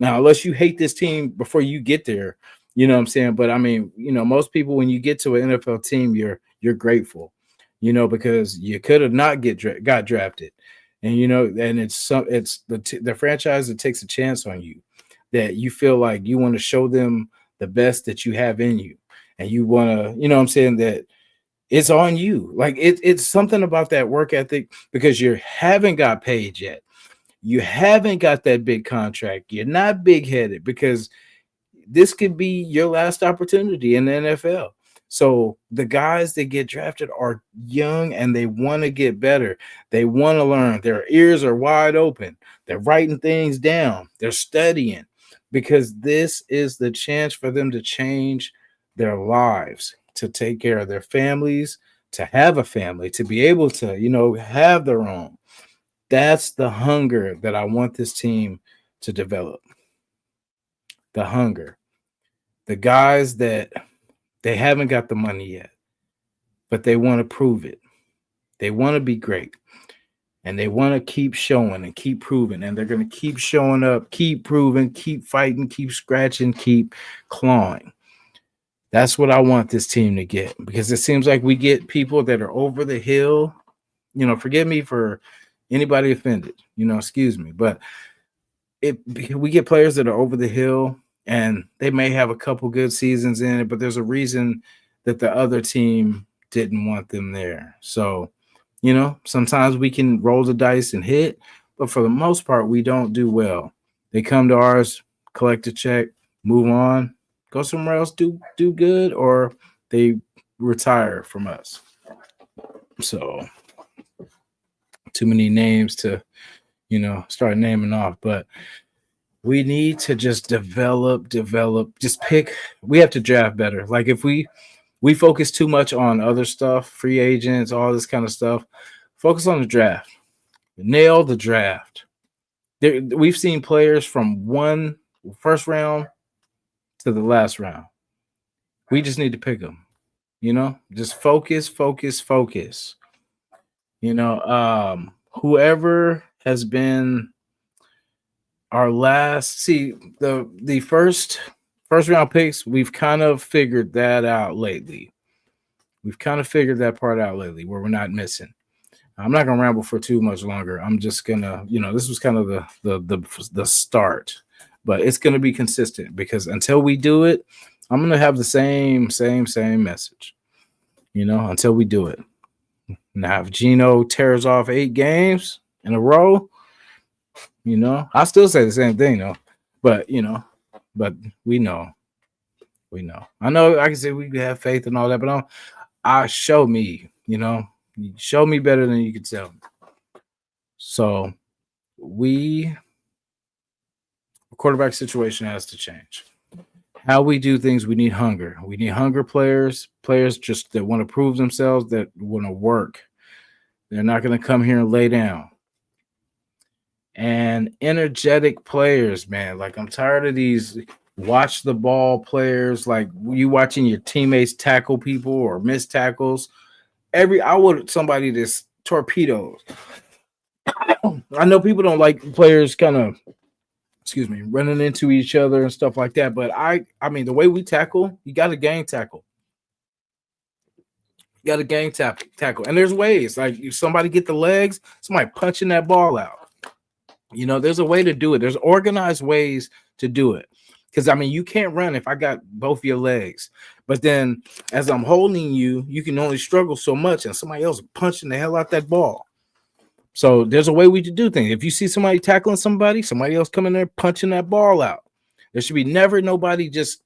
Now, unless you hate this team before you get there, you know what I'm saying? But I mean, most people, when you get to an NFL team, you're grateful, because you could have not got drafted. And and it's the franchise that takes a chance on you, that you feel like you want to show them the best that you have in you. And you want to, what I'm saying, that it's on you. Like it's something about that work ethic, because you haven't got paid yet. You haven't got that big contract. You're not big headed, because this could be your last opportunity in the NFL. So the guys that get drafted are young and they want to get better. They want to learn. Their ears are wide open. They're writing things down. They're studying, because this is the chance for them to change their lives, to take care of their families, to have a family, to be able to, have their own. That's the hunger that I want this team to develop. The hunger. The guys that they haven't got the money yet, but they want to prove it. They want to be great. And they want to keep showing and keep proving. And they're going to keep showing up, keep proving, keep fighting, keep scratching, keep clawing. That's what I want this team to get, because it seems like we get people that are over the hill. Forgive me for anybody offended, excuse me. But if we get players that are over the hill, and they may have a couple good seasons in it, but there's a reason that the other team didn't want them there. So, sometimes we can roll the dice and hit, but for the most part, we don't do well. They come to ours, collect a check, move on, go somewhere else, do good, or they retire from us. So, too many names to, start naming off, but we need to just develop, just pick. We have to draft better. Like if we focus too much on other stuff, free agents, all this kind of stuff, focus on the draft. Nail the draft. We've seen players from first round to the last round. We just need to pick them, just focus. Whoever has been our last, the first round picks, we've kind of figured that out lately. We've kind of figured that part out lately, where we're not missing. I'm not gonna ramble for too much longer. I'm just gonna, this was kind of the start, but it's gonna be consistent, because until we do it, I'm gonna have the same message. Until we do it. Now, if Geno tears off 8 games in a row, I still say the same thing though, but we know. I know I can say we have faith and all that, but show me, show me better than you can tell me. So quarterback situation has to change. How we do things, we need hunger. We need hunger players just that want to prove themselves, that want to work. They're not going to come here and lay down. And energetic players, man. Like, I'm tired of these watch the ball players, like you watching your teammates tackle people or miss tackles. I want somebody that's torpedoes. I know people don't like players kind of, running into each other and stuff like that. But I mean, the way we tackle, you got to gang tackle. You got to gang tackle. And there's ways. Like somebody get the legs, somebody punching that ball out. You know, there's a way to do it. There's organized ways to do it. Because I mean, you can't run if I got both your legs. But then as I'm holding you, you can only struggle so much, and somebody else punching the hell out that ball. So there's a way we to do things. If you see somebody tackling somebody else coming there punching that ball out. There should be never nobody just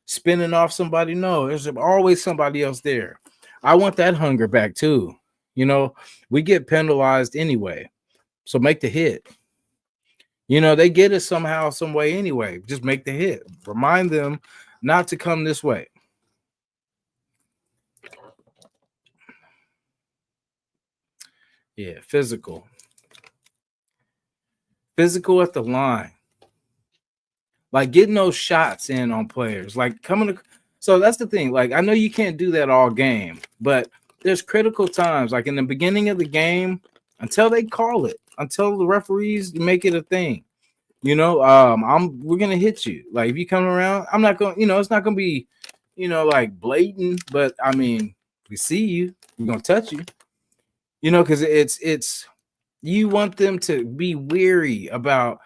spinning off somebody. No, there's always somebody else there. I want that hunger back too. You know, we get penalized anyway. So make the hit. You know, they get it somehow, some way anyway. Just make the hit. Remind them not to come this way. Yeah, physical. Physical at the line. Like getting those shots in on players. Like coming to so that's the thing. Like I know you can't do that all game, but there's critical times, like in the beginning of the game, until they call it, until the referees make it a thing. You know, we're gonna hit you. Like if you come around, I'm not gonna, it's not gonna be, like blatant, but I mean, we see you, we're gonna touch you, because it's you want them to be weary about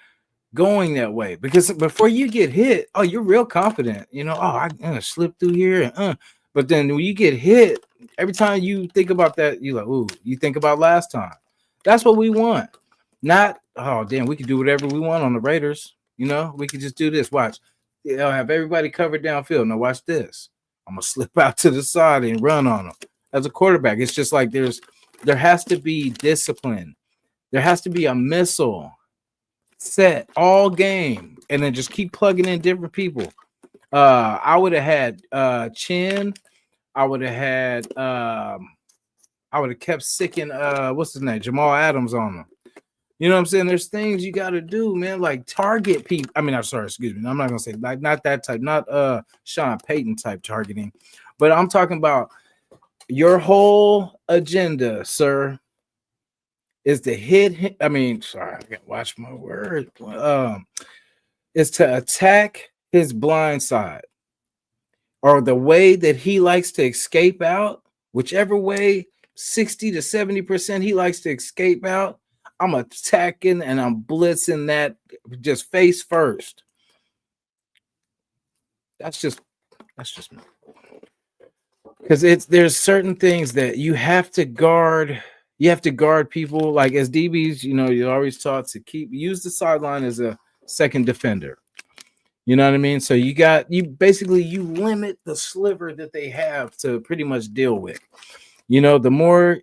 going that way, because before you get hit, oh, you're real confident, I'm gonna slip through here, but then when you get hit, every time you think about that, you're like, ooh, you think about last time. That's what we want. Not, oh, damn, we can do whatever we want on the Raiders. We can just do this. Watch. I'll have everybody covered downfield. Now watch this. I'm going to slip out to the side and run on them. As a quarterback, it's just like there has to be discipline. There has to be a missile set all game, and then just keep plugging in different people. I would have had Chin. I would have had I would have kept sicking what's his name? Jamal Adams on them. You know what I'm saying? There's things you got to do, man, like target people. I mean, I'm sorry, excuse me. I'm not gonna say like not that type, not Sean Payton type targeting, but I'm talking about your whole agenda, sir, is to hit him. I mean, sorry, I gotta watch my word. Is to attack his blind side or the way that he likes to escape out, whichever way 60 to 70% he likes to escape out. I'm attacking and I'm blitzing that just face first. That's just me. Because there's certain things that you have to guard. You have to guard people like as DBs. You're always taught to use the sideline as a second defender. You know what I mean? So you limit the sliver that they have to pretty much deal with. The more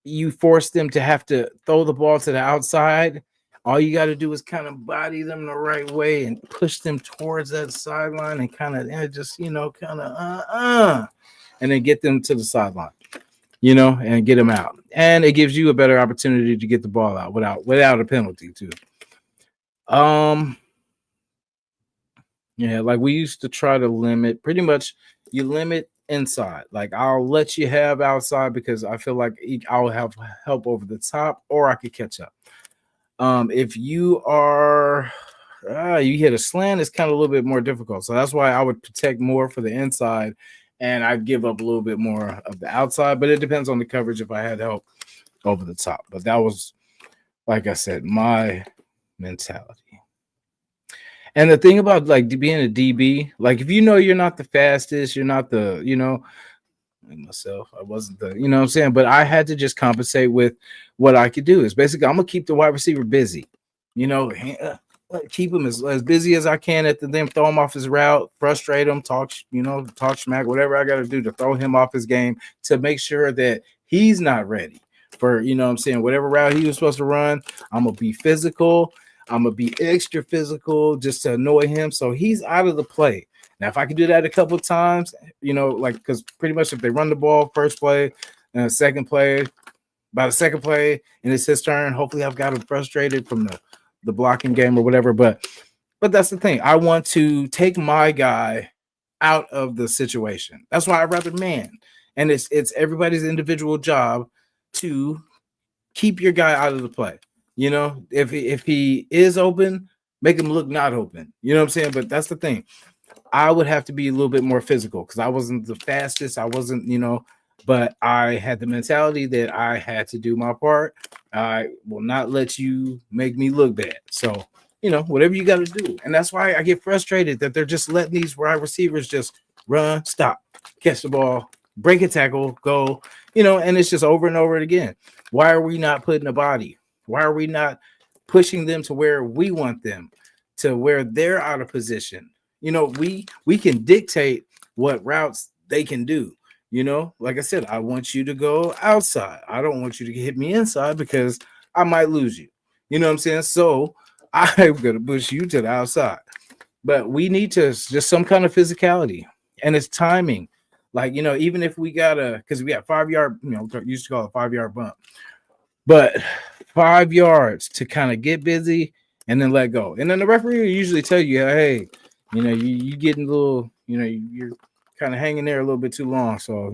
you force them to have to throw the ball to the outside, all you got to do is kind of body them the right way and push them towards that sideline and kind of just, and then get them to the sideline, and get them out. And it gives you a better opportunity to get the ball out without a penalty too. Yeah, like we used to try to limit, pretty much you limit inside. Like I'll let you have outside because I feel like I'll have help over the top or I could catch up. If you are you hit a slant, it's kind of a little bit more difficult. So that's why I would protect more for the inside and I'd give up a little bit more of the outside, but it depends on the coverage if I had help over the top. But that was, like I said, my mentality. And the thing about like being a DB, like if you're not the fastest, you're not the, like myself, I wasn't the, what I'm saying, but I had to just compensate with what I could do. Is basically I'm gonna keep the wide receiver busy, keep him as busy as I can at the throw him off his route, frustrate him, talk smack, whatever I got to do to throw him off his game to make sure that he's not ready for, whatever route he was supposed to run. I'm gonna be physical. I'm going to be extra physical just to annoy him. So he's out of the play. Now, if I can do that a couple of times, because pretty much if they run the ball first play and second play, by the second play and it's his turn, hopefully I've got him frustrated from the blocking game or whatever. But that's the thing. I want to take my guy out of the situation. That's why I'd rather man. And it's everybody's individual job to keep your guy out of the play. If he is open, make him look not open. You know what I'm saying? But that's the thing. I would have to be a little bit more physical because I wasn't the fastest. I wasn't, but I had the mentality that I had to do my part. I will not let you make me look bad. So, whatever you got to do. And that's why I get frustrated that they're just letting these wide receivers just run, stop, catch the ball, break a tackle, go, and it's just over and over again. Why are we not putting a body? Why are we not pushing them to where we want them, to where they're out of position? We can dictate what routes they can do. Like I said, I want you to go outside. I don't want you to hit me inside because I might lose you. You know what I'm saying? So I'm gonna push you to the outside. But we need to just some kind of physicality, and it's timing. Like, even if we got because we got 5 yard, used to call it 5 yard bump, but 5 yards to kind of get busy and then let go. And then the referee will usually tell you, hey, you getting a little, you're kind of hanging there a little bit too long. So,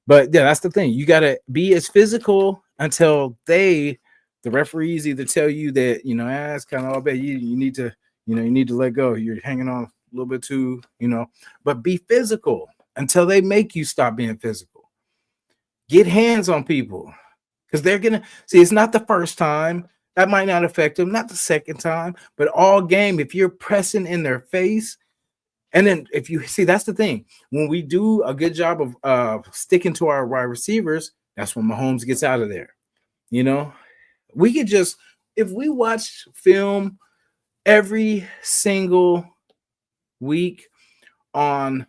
but yeah, that's the thing. You got to be as physical until the referees either tell you that, it's kind of all bad. You need to, you need to let go. You're hanging on a little bit too, but be physical until they make you stop being physical. Get hands on people because they're going to see it's not the first time. That might not affect them, not the second time, but all game, if you're pressing in their face, and then if you see, that's the thing. When we do a good job of sticking to our wide receivers, that's when Mahomes gets out of there. We could just, if we watch film every single week on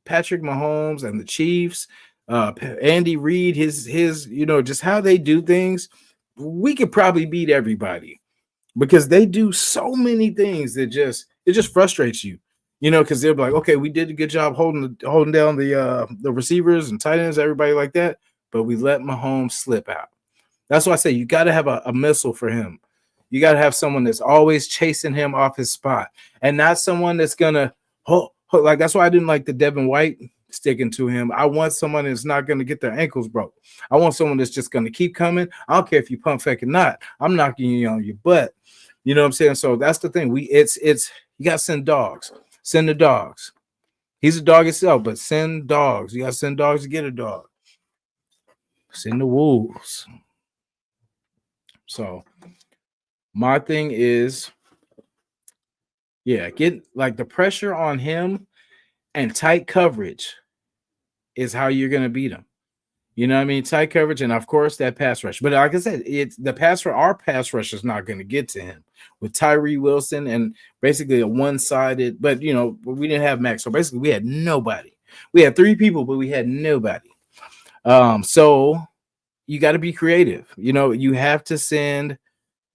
Patrick Mahomes and the Chiefs, Andy Reid, his just how they do things, we could probably beat everybody because they do so many things that it just frustrates you. Because they're like, okay, we did a good job holding down the receivers and tight ends, everybody like that, but we let Mahomes slip out. That's why I say you got to have a missile for him. You got to have someone that's always chasing him off his spot, and not someone that's gonna like. That's why I didn't like the Devin White sticking to him. I want someone that's not gonna get their ankles broke. I want someone that's just gonna keep coming. I don't care if you pump fake or not. I'm knocking you on your butt. You know what I'm saying? So that's the thing. It's you got to send dogs. Send the dogs. He's a dog itself, but send dogs. You got to send dogs to get a dog. Send the wolves. So my thing is, yeah, get like the pressure on him and tight coverage is how you're gonna beat him. You know what I mean? Tight coverage, and of course that pass rush. But like I said, it's the our pass rush is not going to get to him with Tyree Wilson and basically a one-sided. But we didn't have Max, so basically we had nobody. We had three people, but we had nobody. So you got to be creative. You have to send.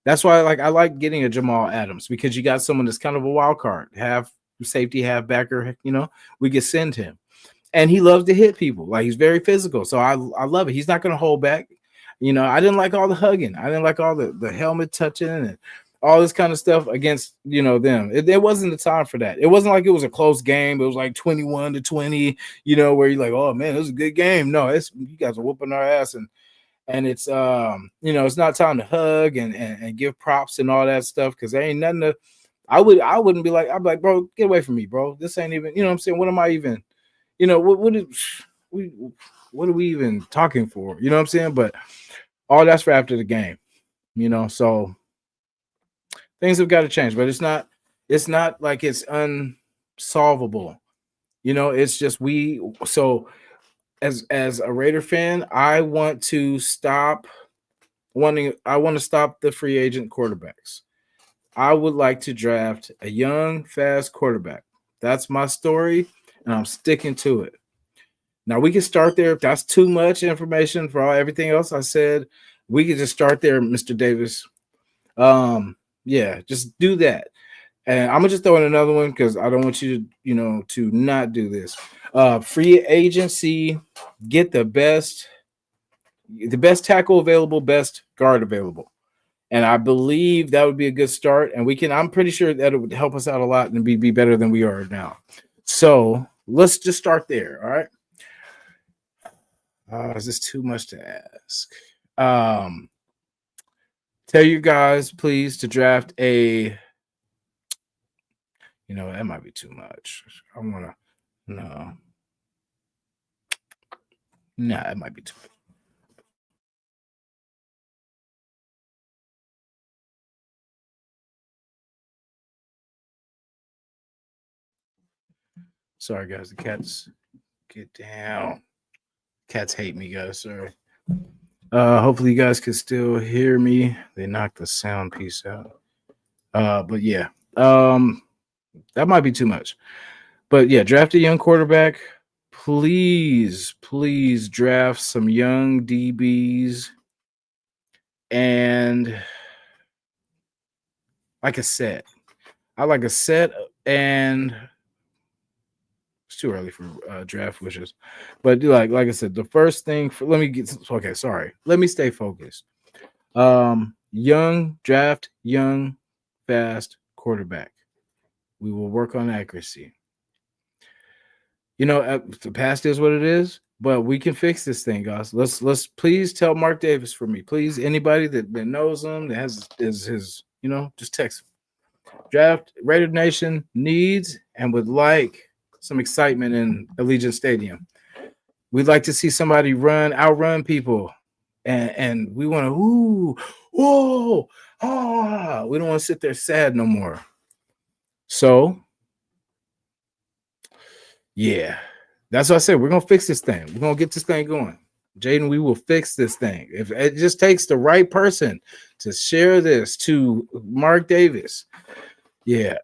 That's why, I like getting a Jamal Adams because you got someone that's kind of a wild card, half safety, half backer. We could send him. And he loves to hit people. Like, he's very physical. So I love it. He's not going to hold back. I didn't like all the hugging. I didn't like all the helmet touching and all this kind of stuff against, them. It wasn't the time for that. It wasn't like it was a close game. It was like 21-20, where you're like, oh, man, it was a good game. No, you guys are whooping our ass. And it's, it's not time to hug and give props and all that stuff because there ain't nothing to, I wouldn't be like, I'd be like, bro, get away from me, bro. This ain't even, what I'm saying? What am I even, what are we even talking for? You know what I'm saying? But all that's for after the game, so things have got to change, but it's not like it's unsolvable. It's just so as a Raider fan, I want to stop the free agent quarterbacks. I would like to draft a young, fast quarterback. That's my story, and I'm sticking to it. Now we can start there. If that's too much information for everything else I said, we could just start there, Mr. Davis. Yeah, just do that. And I'm gonna just throw in another one because I don't want you to not do this. Free agency, get the best tackle available, best guard available. And I believe that would be a good start. And I'm pretty sure that it would help us out a lot and be better than we are now. So let's just start there. All right. Is this too much to ask? Tell you guys, please, to draft a. That might be too much. I want to. No. Nah, it might be too. Sorry, guys. The cats get down. Cats hate me, guys. Sorry. Hopefully you guys can still hear me. They knocked the sound piece out. But yeah. That might be too much. But yeah, draft a young quarterback. Please draft some young DBs. And like I said, I like a set, and it's too early for draft wishes. But like I said, the first thing for let me get okay, sorry. Let me stay focused. Young draft, young, fast quarterback. We will work on accuracy. The past is what it is, but we can fix this thing, guys. Let's please tell Mark Davis for me. Please, anybody that knows him, that has is his, just text him. Draft Raider Nation needs and would like some excitement in Allegiant Stadium. We'd like to see somebody outrun people, and we want to whoa, we don't want to sit there sad no more. So, yeah, that's what I said. We're gonna fix this thing. We're gonna get this thing going. Jaden, we will fix this thing. If it just takes the right person to share this to Mark Davis. Yeah,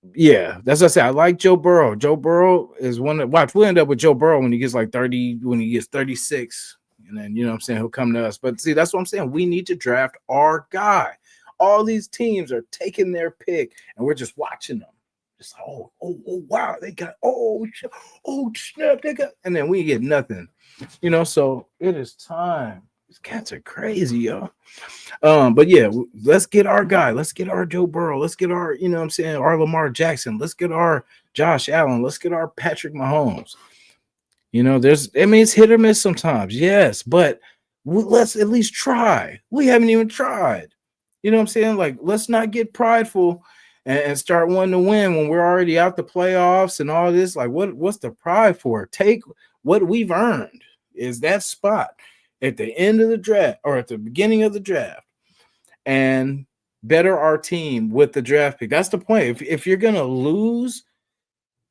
that's what I said. I like Joe Burrow. Joe Burrow is one that we'll end up with Joe Burrow when he gets like 30, when he gets 36. And then, what I'm saying, he'll come to us. But see, that's what I'm saying. We need to draft our guy. All these teams are taking their pick, and we're just watching them. Just wow, they got snap, they got, and then we get nothing. So it is time. These cats are crazy, y'all. But yeah, let's get our guy. Let's get our Joe Burrow. Let's get our, our Lamar Jackson. Let's get our Josh Allen. Let's get our Patrick Mahomes. It's hit or miss sometimes, yes, but let's at least try. We haven't even tried. Like, let's not get prideful and start wanting to win when we're already out the playoffs and all this. Like, what's the pride for? Take what we've earned is that spot at the end of the draft or at the beginning of the draft and better our team with the draft pick. That's the point. If you're going to lose,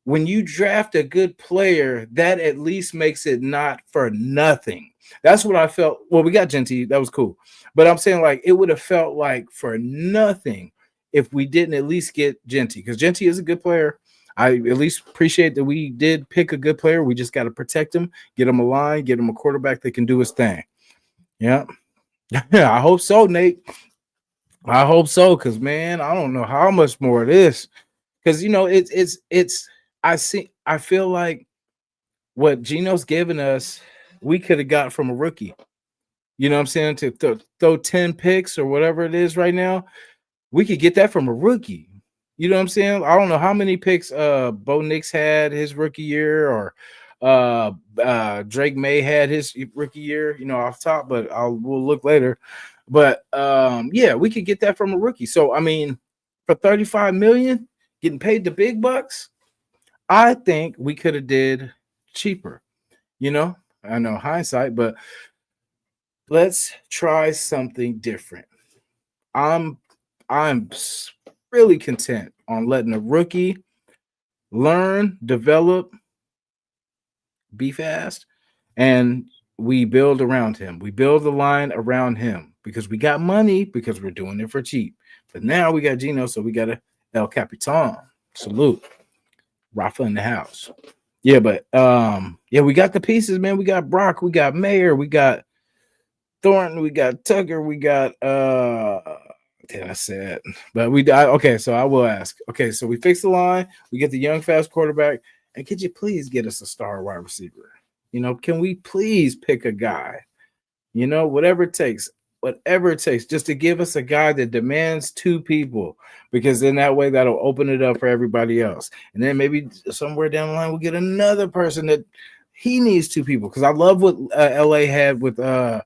when you draft a good player, that at least makes it not for nothing. That's what I felt. Well, we got Genty. That was cool. But I'm saying, like, it would have felt like for nothing if we didn't at least get Genty, because Genty is a good player. I at least appreciate that we did pick a good player. We just got to protect him, get him a line, get him a quarterback that can do his thing. Yeah. I hope so, Nate. I hope so, because, man, I don't know how much more of this. Because, I feel like what Gino's given us, we could have got from a rookie. You know what I'm saying? To throw 10 picks or whatever it is right now, we could get that from a rookie. You know what I'm saying? I don't know how many picks Bo Nix had his rookie year, or Drake May had his rookie year, off top, but we'll look later. But yeah, we could get that from a rookie. So I mean, for $35 million, getting paid the big bucks, I think we could have did cheaper. I know hindsight, but let's try something different. I'm really content on letting a rookie learn, develop, be fast, and we build around him. We build the line around him because we got money, because we're doing it for cheap. But now we got Gino, so we got a El Capitan. Salute. Rafa in the house. Yeah, but yeah, we got the pieces, man. We got Brock, we got Mayer, we got Thornton, we got Tucker, we got I said, but okay, so I will ask. Okay, so we fix the line, we get the young fast quarterback, and could you please get us a star wide receiver? Can we please pick a guy? Whatever it takes, just to give us a guy that demands two people, because then that way that'll open it up for everybody else. And then maybe somewhere down the line we'll get another person that he needs two people. Because I love what LA had with how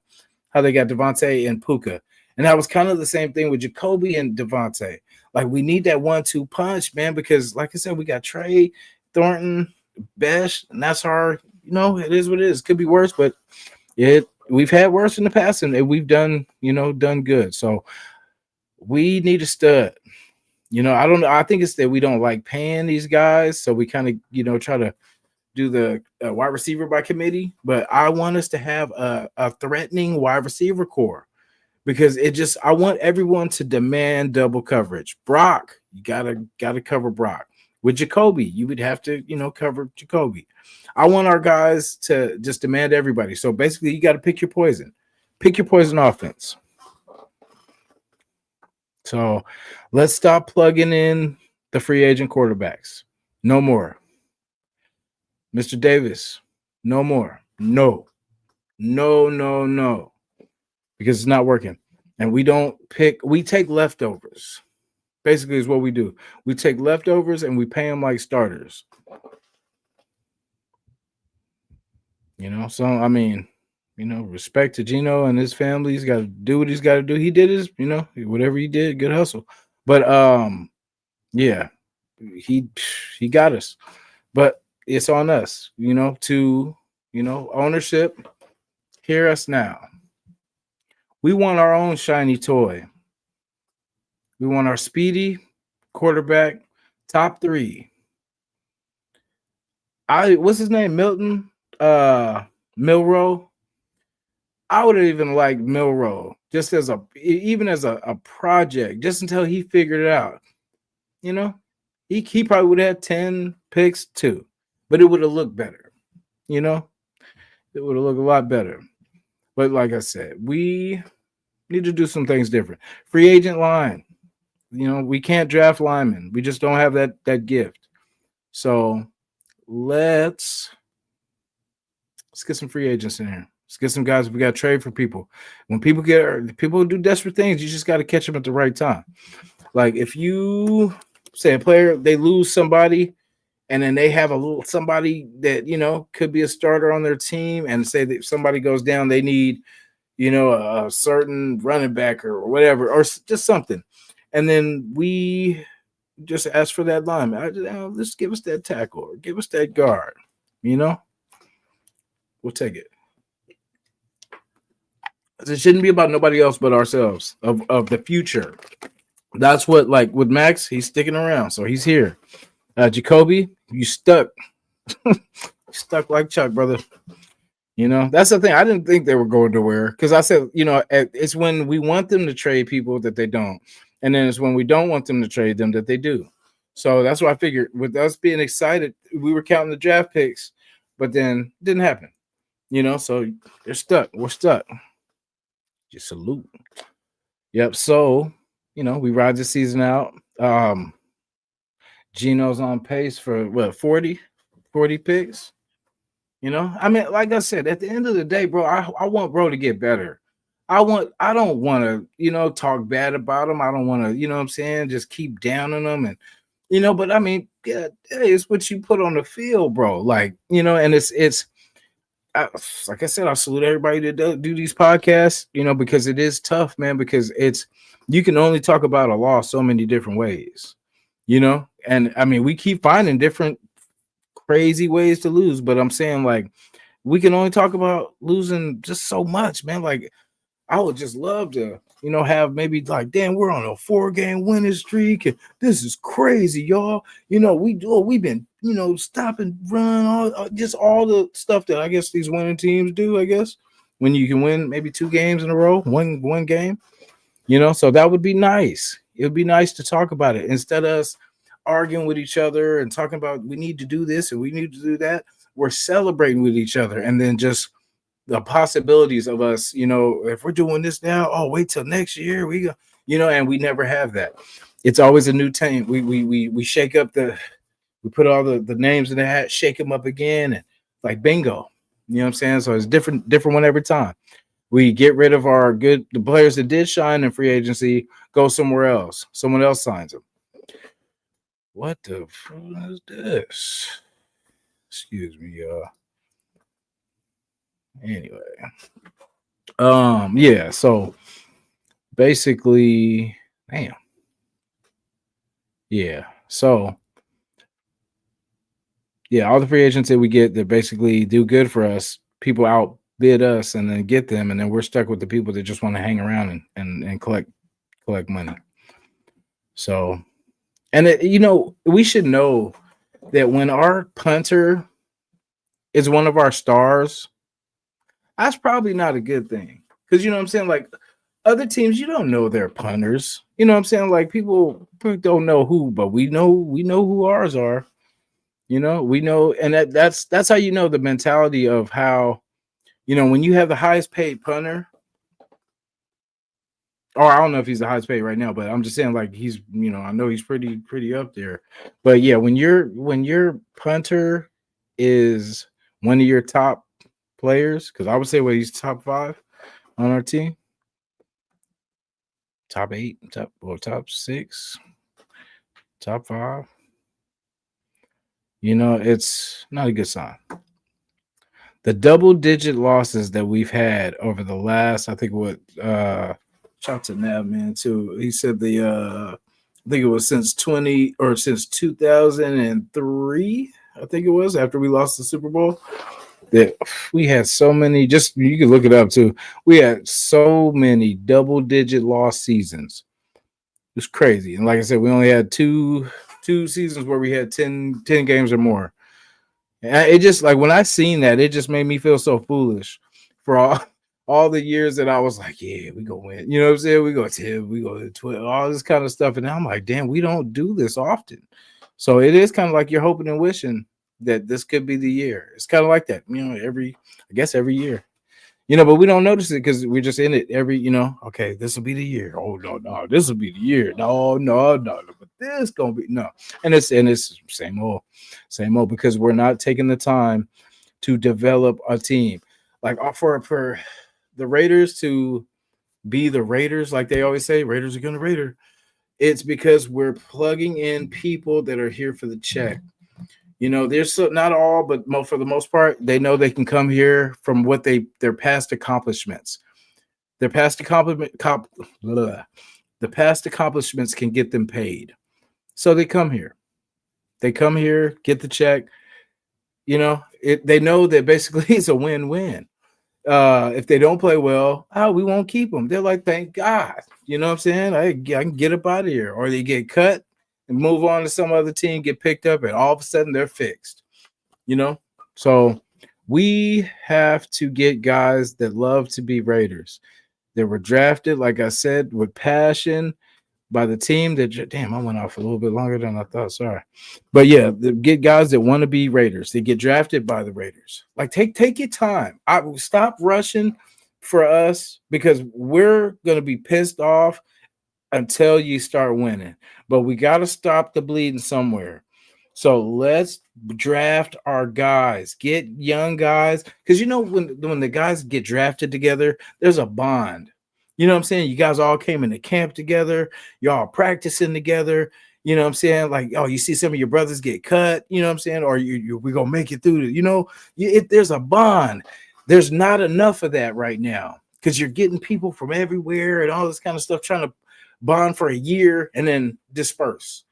they got Devontae and Puka. And that was kind of the same thing with Jacoby and Devontae. Like, we need that 1-2 punch, man, because like I said, we got Trey, Thornton, Besh, Nassar, it is what it is. Could be worse, but we've had worse in the past, and we've done good. So we need a stud. I don't know. I think it's that we don't like paying these guys, so we kind of try to do the wide receiver by committee. But I want us to have a threatening wide receiver core because I want everyone to demand double coverage. Brock, you gotta cover Brock. With Jacoby, you would have to cover Jacoby. I want our guys to just demand everybody. So basically, you got to pick your poison. Pick your poison offense. So let's stop plugging in the free agent quarterbacks. No more. Mr. Davis, no more. No, no, no, no. Because it's not working. And we take leftovers. Basically, is what we do. We take leftovers and we pay them like starters. So I mean, respect to Gino and his family. He's got to do what he's got to do. He did his, whatever he did, good hustle. But yeah, he got us. But it's on us, to ownership. Hear us now. We want our own shiny toy. We want our speedy quarterback, top 3. What's his name? Milton Milroe. I would have even liked Milroe just as a project, just until he figured it out. He probably would have had 10 picks too, but it would have looked better. It would have looked a lot better. But like I said, we need to do some things different. Free agent line. We can't draft linemen. We just don't have that gift. So let's get some free agents in here. Let's get some guys. We got to trade for people. When people do desperate things, you just got to catch them at the right time. Like if you say a player, they lose somebody, and then they have somebody that could be a starter on their team, and say that if somebody goes down, they need a certain running back or whatever, or just something, and then we just ask for that lineman. Let's give us that tackle or give us that guard. We'll take it. It shouldn't be about nobody else but ourselves of the future. That's what, like with Max, he's sticking around, so he's here. Jacoby, you stuck. Stuck like Chuck, brother. That's the thing. I didn't think they were going nowhere because I said, it's when we want them to trade people that they don't. And then it's when we don't want them to trade them that they do. So that's why I figured with us being excited, we were counting the draft picks, but then it didn't happen. So they're stuck. We're stuck. Just salute. Yep. So, we ride the season out. Gino's on pace for what, 40 picks? I mean, like I said, at the end of the day, bro, I want bro to get better. I don't want to, talk bad about him. I don't want to, what I'm saying, just keep downing them. And, but I mean, yeah, it's what you put on the field, bro. Like, and like I said, I salute everybody that do these podcasts, because it is tough, man, because you can only talk about a loss so many different ways, and I mean, we keep finding different crazy ways to lose, but I'm saying, like, we can only talk about losing just so much, man. Like, I would just love to, have maybe like, damn, we're on a 4-game winning streak, and this is crazy, y'all. We've been, stop and run, just all the stuff that I guess these winning teams do. I guess when you can win maybe 2 games in a row, one game, so that would be nice. It would be nice to talk about it instead of us arguing with each other and talking about we need to do this and we need to do that. We're celebrating with each other, and then just the possibilities of us, if we're doing this now, oh, wait till next year, we go, and we never have that. It's always a new team. We shake up we put all the names in the hat, shake them up again, and like bingo, you know what I'm saying? So it's different one every time. We get rid of the players that did shine in free agency, go somewhere else. Someone else signs them. What the fuck is this? Excuse me, y'all. Anyway, yeah. So basically, damn. Yeah. So Yeah, all the free agents that we get that basically do good for us, people outbid us and then get them, and then we're stuck with the people that just want to hang around and collect money. So, and we should know that when our punter is one of our stars, that's probably not a good thing. Because you know what I'm saying? Like other teams, you don't know their punters. You know what I'm saying? Like people don't know who, but we know who ours are. We know, and that's how you know the mentality of how, when you have the highest paid punter, or I don't know if he's the highest paid right now, but I'm just saying like he's, I know he's pretty up there. But yeah, when your punter is one of your top players, because I would say he's top 5 on our team, top 8, top 6, top 5. It's not a good sign. The double digit losses that we've had over the last, I think shout out to Nav man too. He said I think it was since 2003, I think it was after we lost the Super Bowl, that we had so many, just you can look it up too. We had so many double digit loss seasons. It was crazy. And like I said, we only had two seasons where we had 10 games or more. It just like when I seen that, it just made me feel so foolish for all the years that I was like, yeah, we go win. You know what I'm saying? We go 10, we go 12, all this kind of stuff. And I'm like, damn, we don't do this often. So it is kind of like you're hoping and wishing that this could be the year. It's kind of like that, every year. But we don't notice it because we're just in it okay, this will be the year. Oh no, this will be the year. No, but this gonna be no. And it's same old because we're not taking the time to develop a team. Like for the Raiders to be the Raiders, like they always say, Raiders are gonna Raider. It's because we're plugging in people that are here for the check. There's not all, but for the most part, they know they can come here from what their past accomplishments. Their past the past accomplishments can get them paid, so they come here. They come here, get the check. They know that basically it's a win-win. If they don't play well, we won't keep them. They're like, thank God. You know what I'm saying? I can get up out of here, or they get cut and move on to some other team, get picked up, and all of a sudden they're fixed. So we have to get guys that love to be Raiders, that were drafted, like I said, with passion by the team. I went off a little bit longer than I thought. Sorry. But yeah, get guys that want to be Raiders. They get drafted by the Raiders. Like take your time. I will stop rushing for us because we're going to be pissed off until you start winning. But we got to stop the bleeding somewhere. So let's draft our guys, get young guys. Because when the guys get drafted together, there's a bond. You know what I'm saying? You guys all came into camp together. Y'all practicing together. You know what I'm saying? Like, you see some of your brothers get cut. You know what I'm saying? Or we gonna make it through. There's a bond. There's not enough of that right now because you're getting people from everywhere and all this kind of stuff trying to bond for a year and then disperse.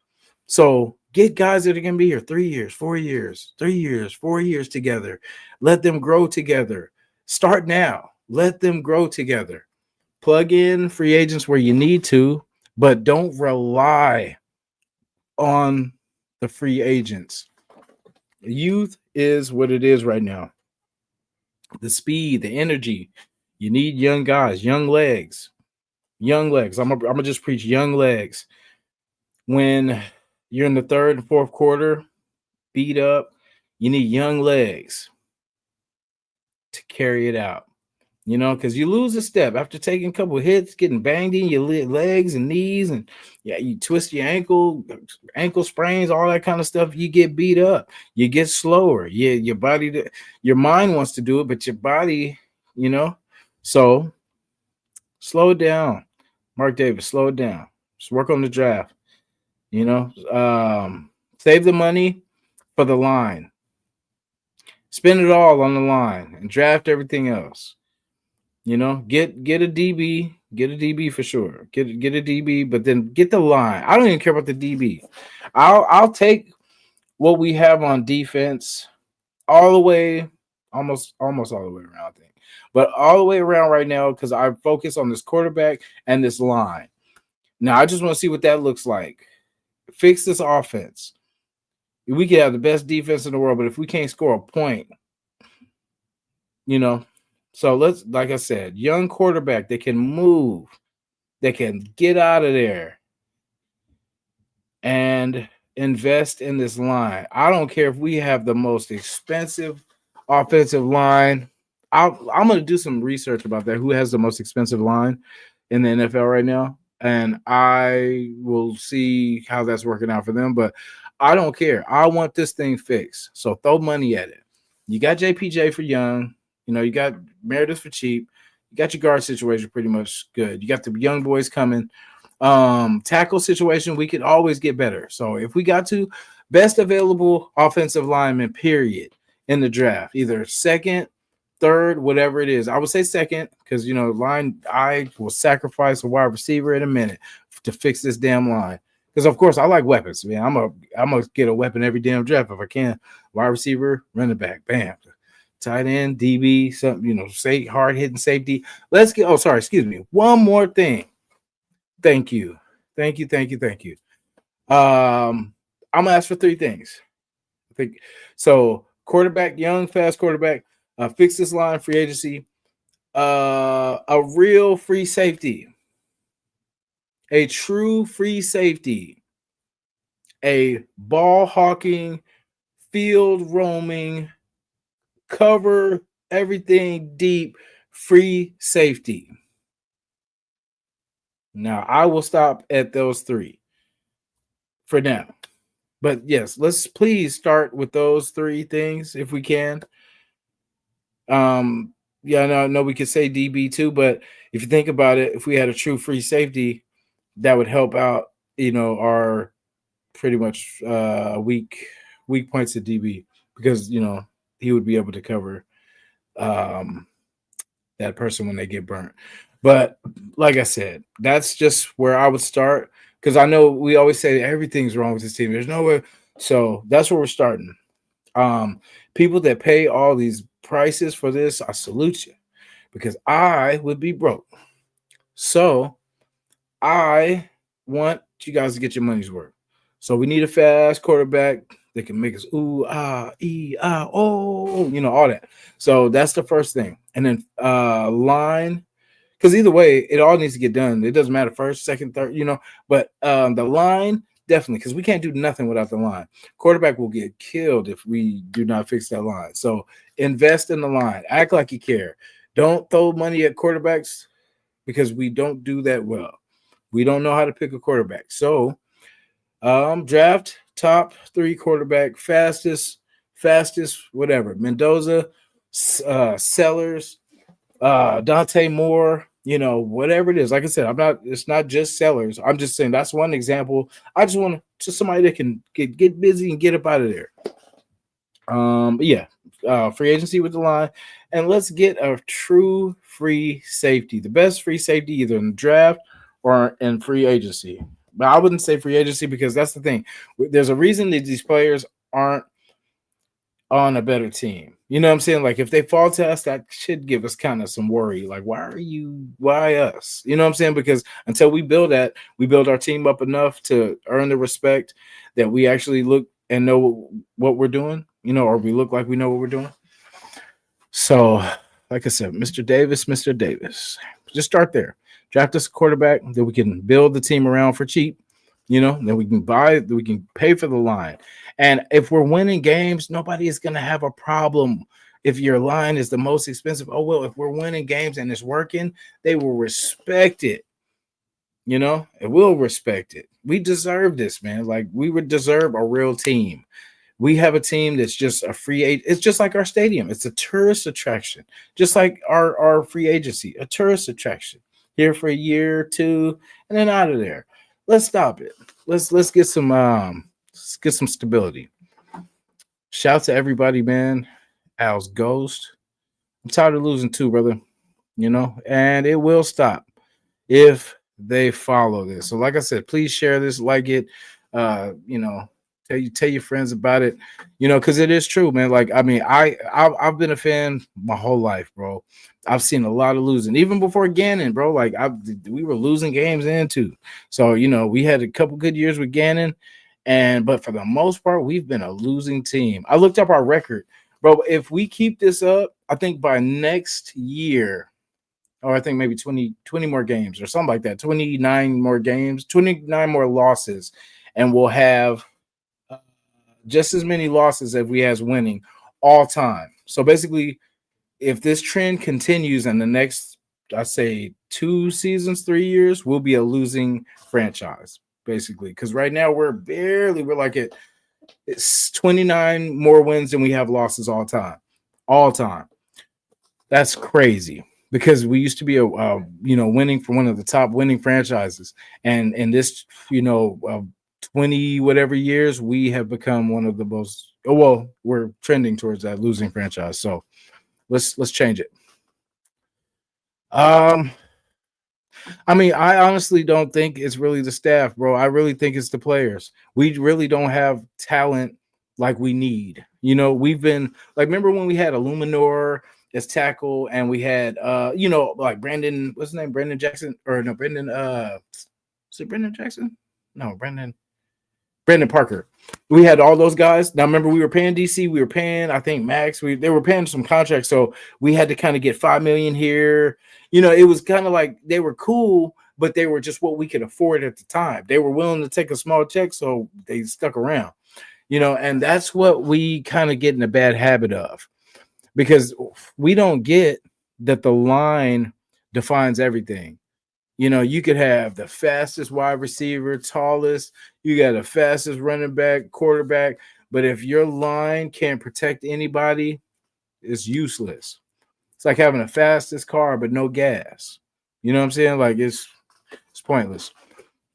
So get guys that are going to be here 3 years, 4 years, 3 years, 4 years together. Let them grow together. Start now. Let them grow together. Plug in free agents where you need to, but don't rely on the free agents. Youth is what it is right now. The speed, the energy. You need young guys, young legs. Young legs. I'm gonna just preach young legs. When you're in the third and fourth quarter, beat up, you need young legs to carry it out. Because you lose a step after taking a couple of hits, getting banged in your legs and knees, and you twist your ankle sprains, all that kind of stuff. You get beat up, you get slower. Your body, your mind wants to do it, but your body, so slow it down. Mark Davis, slow it down. Just work on the draft. Save the money for the line. Spend it all on the line and draft everything else. Get a DB for sure. Get a DB, but then get the line. I don't even care about the DB. I'll take what we have on defense all the way, almost all the way around, I think. But all the way around right now, because I focus on this quarterback and this line. Now I just want to see what that looks like. Fix this offense. We could have the best defense in the world, but if we can't score a point, you know. So let's, like I said, young quarterback that can move, that can get out of there and invest in this line. I don't care if we have the most expensive offensive line. I'm going to do some research about that. Who has the most expensive line in the NFL right now? And I will see how that's working out for them. But I don't care. I want this thing fixed. So throw money at it. You got JPJ for young. You got Meredith for cheap. You got your guard situation pretty much good. You got the young boys coming. Tackle situation, we could always get better. So if we got to, best available offensive lineman, period, in the draft, either second, third, whatever it is. I would say second, because line, I will sacrifice a wide receiver in a minute to fix this damn line. Because of course I like weapons, man. I'm gonna get a weapon every damn draft if I can. Wide receiver, running back, bam. Tight end, DB, something, say hard hitting safety. Let's get. Oh, sorry, excuse me. One more thing. Thank you. Thank you. Thank you. Thank you. I'm gonna ask for three things. I think so. Quarterback, young, fast quarterback, fix this line, free agency, a real free safety, a true free safety, a ball hawking, field roaming, cover everything deep, free safety. Now, I will stop at those three for now. But yes, let's please start with those three things if we can. Yeah, no, we could say DB too, but if you think about it, if we had a true free safety, that would help out, our pretty much weak points at DB, because he would be able to cover that person when they get burnt. But like I said, that's just where I would start, because I know we always say everything's wrong with this team. There's nowhere. So that's where we're starting. People that pay all these prices for this, I salute you, because I would be broke. So I want you guys to get your money's worth. So we need a fast quarterback that can make us ooh, ah, ee, ah, oh, all that. So that's the first thing. And then line, because either way, it all needs to get done. It doesn't matter first, second, third, but the line, definitely, because we can't do nothing without the line. Quarterback will get killed if we do not fix that line. So invest in the line. Act like you care. Don't throw money at quarterbacks, because we don't do that well. We don't know how to pick a quarterback. So draft top 3 quarterback, fastest, whatever. Mendoza, Sellers, Dante Moore, whatever it is. Like I said, it's not just Sellers. I'm just saying that's one example. I just want somebody that can get busy and get up out of there. But yeah, free agency with the line, and let's get a true free safety, the best free safety either in the draft or in free agency. But I wouldn't say free agency, because that's the thing. There's a reason that these players aren't on a better team. You know what I'm saying? Like if they fall to us, that should give us kind of some worry. Like, why us? You know what I'm saying? Because until we build our team up enough to earn the respect that we actually look and know what we're doing, or we look like we know what we're doing. So, like I said, Mr. Davis, just start there. Draft us a quarterback that we can build the team around for cheap. Then we can pay for the line. And if we're winning games, nobody is going to have a problem if your line is the most expensive. Oh, well, if we're winning games and it's working, they will respect it. It will respect it. We deserve this, man. Like, we would deserve a real team. We have a team that's just a free agent. It's just like our stadium. It's a tourist attraction, just like our free agency, a tourist attraction. Here for a year or two, and then out of there. Let's stop it. Let's get some stability. Shout to everybody, man. Al's Ghost. I'm tired of losing too, brother. And it will stop if they follow this. So, like I said, please share this, like it, tell tell your friends about it, because it is true, man. Like, I mean, I've been a fan my whole life, bro. I've seen a lot of losing, even before Gannon, bro. Like, we were losing games in too. So, we had a couple good years with Gannon, but for the most part, we've been a losing team. I looked up our record, bro. If we keep this up, I think by next year, or I think maybe 20 more games or something like that, 29 more games, 29 more losses, and we'll have just as many losses as we has winning all time. So basically, if this trend continues in the next, I say 2 seasons, 3 years, we'll be a losing franchise, basically. Because right now we're like it's 29 more wins than we have losses all time. All time. That's crazy because we used to be winning for one of the top winning franchises, and in this 20 whatever years we have become one of the most. Oh, well, we're trending towards that losing franchise. So let's change it. Um, I mean, I honestly don't think it's really the staff, bro. I really think it's the players. We really don't have talent like we need. We've been like, remember when we had Illuminor as tackle, and we had like Brandon, what's his name? Brandon Jackson, or no, Brandon, is it Brandon Jackson? No, Brandon Parker. We had all those guys. Now remember, we were paying DC, we were paying, I think, Max. They were paying some contracts, so we had to kind of get 5 million here. It was kind of like they were cool, but they were just what we could afford at the time. They were willing to take a small check, so they stuck around. And that's what we kind of get in a bad habit of, because we don't get that the line defines everything. You could have the fastest wide receiver, tallest, you got the fastest running back, quarterback, but if your line can't protect anybody, it's useless. It's like having the fastest car but no gas. You know what I'm saying? Like, it's pointless.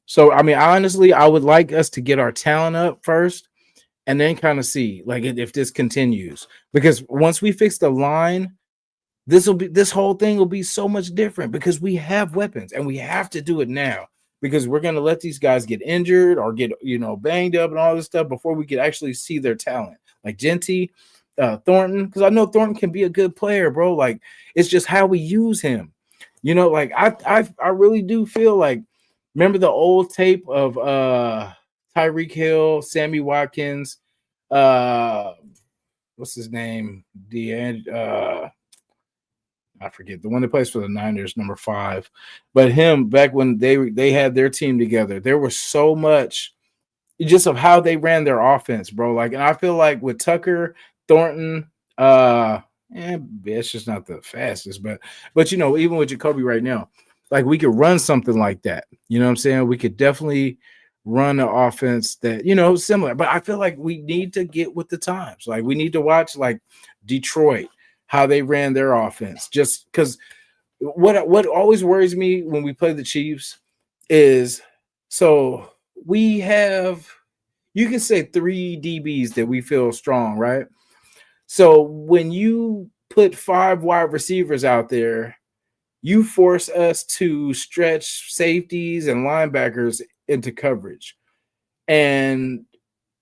So, I mean, honestly, I would like us to get our talent up first and then kind of see like if this continues, because once we fix the line, this whole thing will be so much different, because we have weapons and we have to do it now, because we're going to let these guys get injured or get banged up and all this stuff before we could actually see their talent, like Genty, Thornton, because I know Thornton can be a good player, bro. Like, it's just how we use him. Like I really do feel like, remember the old tape of Tyreek Hill, Sammy Watkins, what's his name? I forget, the one that plays for the Niners, number 5. But him, back when they had their team together, there was so much just of how they ran their offense, bro. Like, and I feel like with Tucker, Thornton, it's just not the fastest, but even with Jacoby right now, like, we could run something like that. You know what I'm saying? We could definitely run an offense that, similar. But I feel like we need to get with the times. Like, we need to watch like Detroit, how they ran their offense. Just because what always worries me when we play the Chiefs is, so we have, you can say 3 DBs that we feel strong, right? So when you put 5 wide receivers out there, you force us to stretch safeties and linebackers into coverage. And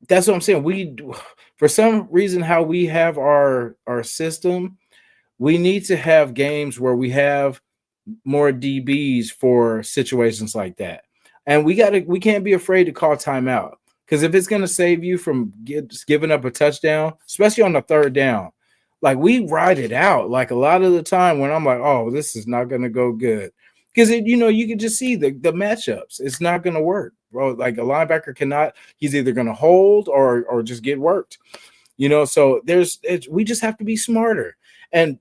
that's what I'm saying. For some reason, how we have our system, we need to have games where we have more DBs for situations like that. And we can't be afraid to call timeout, because if it's going to save you from giving up a touchdown, especially on the 3rd down, like, we ride it out. Like, a lot of the time when I'm like, oh, this is not going to go good, because you can just see the matchups. It's not going to work, bro. Like, a linebacker cannot. He's either going to hold or just get worked. So we just have to be smarter and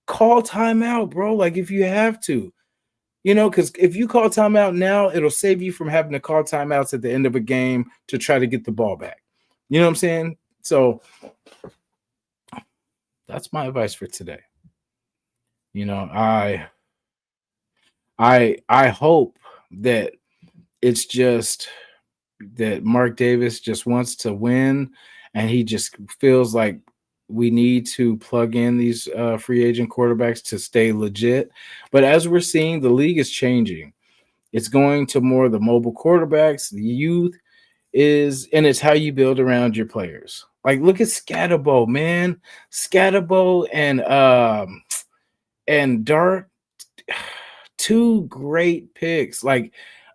call timeout, bro. Like, if you have to. Because if you call timeout now, it'll save you from having to call timeouts at the end of a game to try to get the ball back. You know what I'm saying? So that's my advice for today. I hope that it's just that Mark Davis just wants to win, and he just feels like we need to plug in these free agent quarterbacks to stay legit. But as we're seeing, the league is changing. It's going to more of the mobile quarterbacks, the youth. and it's how you build around your players. Like look at Scatterbo, man. Scatterbo and Dart, two great picks. Like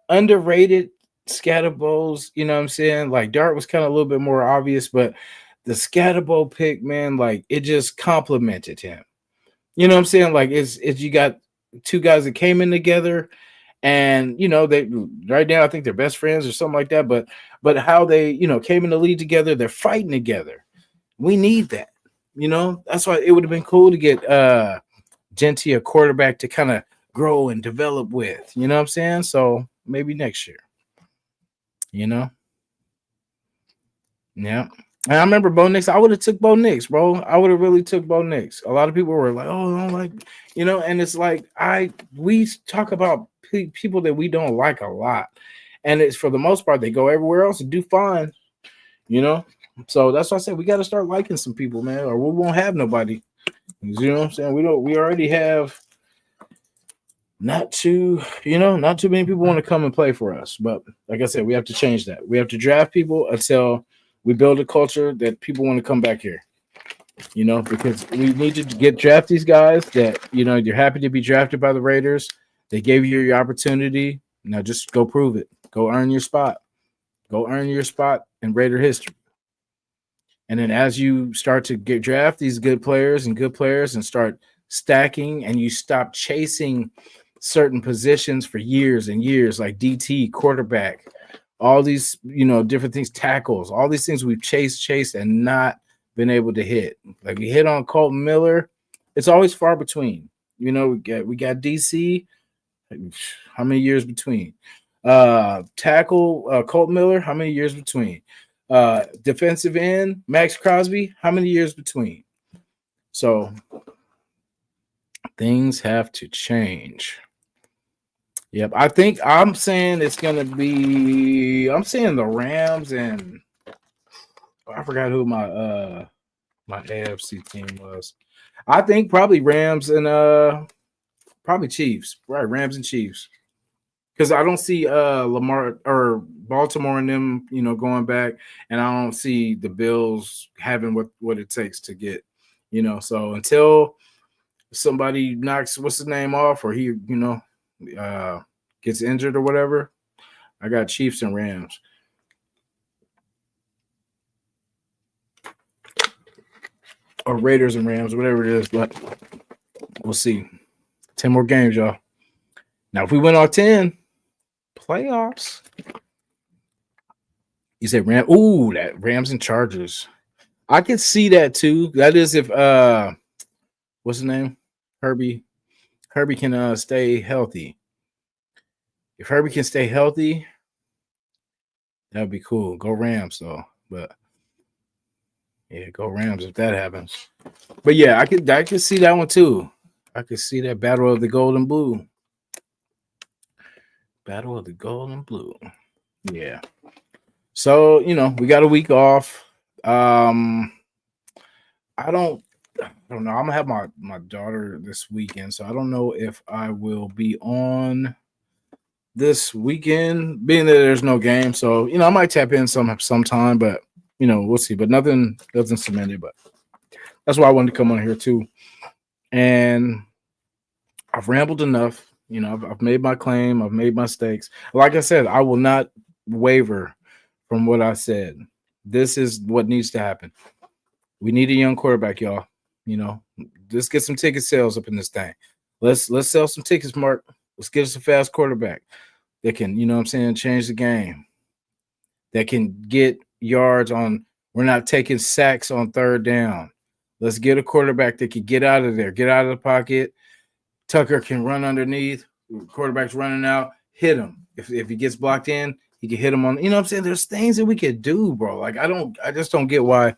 underrated Scatterbows, you know what I'm saying? Like Dart was kind of a little bit more obvious, but the Scatterbo pick, man, like it just complimented him. You know what I'm saying? Like it's you got two guys that came in together, and they right now I think they're best friends or something like that. But how they came in the league together, they're fighting together. We need that. That's why it would have been cool to get Genty a quarterback to kind of grow and develop with. You know what I'm saying? So maybe next year. You know. Yeah. And I remember Bo Nix. I would have took Bo Nix, bro. I would have really took Bo Nix. A lot of people were like, "Oh, I don't like," and it's like we talk about people that we don't like a lot, and it's for the most part they go everywhere else and do fine, you know. So that's why I said we got to start liking some people, man, or we won't have nobody. You know what I'm saying? We don't. We already have not too many people want to come and play for us. But like I said, we have to change that. We have to draft people until we build a culture that people want to come back here. Because we need to get draft these guys that you're happy to be drafted by the Raiders. They gave you your opportunity. Now just go prove it. Go earn your spot. Go earn your spot in Raider history. And then as you start to get draft these good players and start stacking, and you stop chasing certain positions for years and years, like DT, quarterback, all these, different things, tackles, all these things we've chased and not been able to hit. Like we hit on Colton Miller. It's always far between. We got DC. How many years between? Tackle Colton Miller, how many years between? Defensive end, Max Crosby, how many years between? So things have to change. Yep, I think I'm saying it's gonna be. I'm saying the Rams and I forgot who my AFC team was. I think probably Rams and probably Chiefs. Right, Rams and Chiefs. Because I don't see Lamar or Baltimore and them, going back, and I don't see the Bills having what it takes to get, So until somebody knocks what's his name off, or he, gets injured or whatever, I got Chiefs and Rams. Or Raiders and Rams, whatever it is, but we'll see. 10 more games, y'all. Now, if we win all 10, playoffs. You say Rams. Ooh, that Rams and Chargers. I could see that too. That is if what's his name? Herbie. Herbie can stay healthy. If Herbie can stay healthy, that would be cool. Go Rams though. But yeah, go Rams if that happens. But yeah, I could see that one too. I could see that battle of the gold and blue. Battle of the gold and blue. Yeah. So, we got a week off. I don't know. I'm gonna have my daughter this weekend, so I don't know if I will be on this weekend, being that there's no game. So, I might tap in sometime, but we'll see. But nothing cemented. But that's why I wanted to come on here too. And I've rambled enough. I've made my claim. I've made my stakes. Like I said, I will not waver from what I said. This is what needs to happen. We need a young quarterback, y'all. Let's get some ticket sales up in this thing. Let's sell some tickets, Mark. Let's get us a fast quarterback that can, change the game. That can get yards on. We're not taking sacks on third down. Let's get a quarterback that can get out of there, get out of the pocket. Tucker can run underneath. Quarterback's running out. Hit him. If he gets blocked in, he can hit him on. There's things that we could do, bro. Like I just don't get why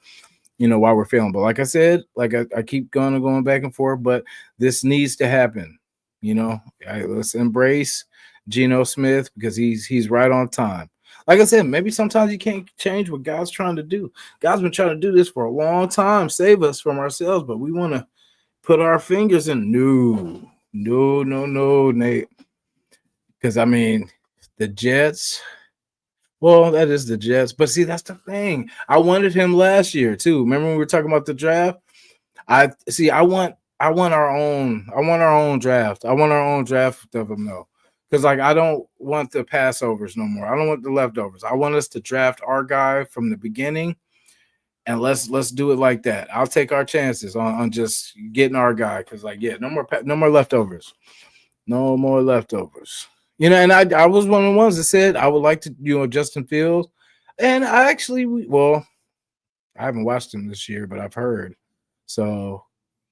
we're failing. But like I said, I keep going back and forth, but this needs to happen. Let's embrace Geno Smith because he's right on time. Like I said, maybe sometimes you can't change what God's trying to do. God's been trying to do this for a long time, save us from ourselves, but we want to put our fingers in. No, Nate. Because the Jets. Well, that is the Jets. But see, that's the thing. I wanted him last year too. Remember when we were talking about the draft? I see. I want our own. I want our own draft. I want our own draft of them though, because like I don't want the passovers no more. I don't want the leftovers. I want us to draft our guy from the beginning, and let's do it like that. I'll take our chances on just getting our guy because like yeah, no more leftovers. No more leftovers. And I was one of the ones that said I would like to Justin Fields, and I actually well I haven't watched him this year, but I've heard. So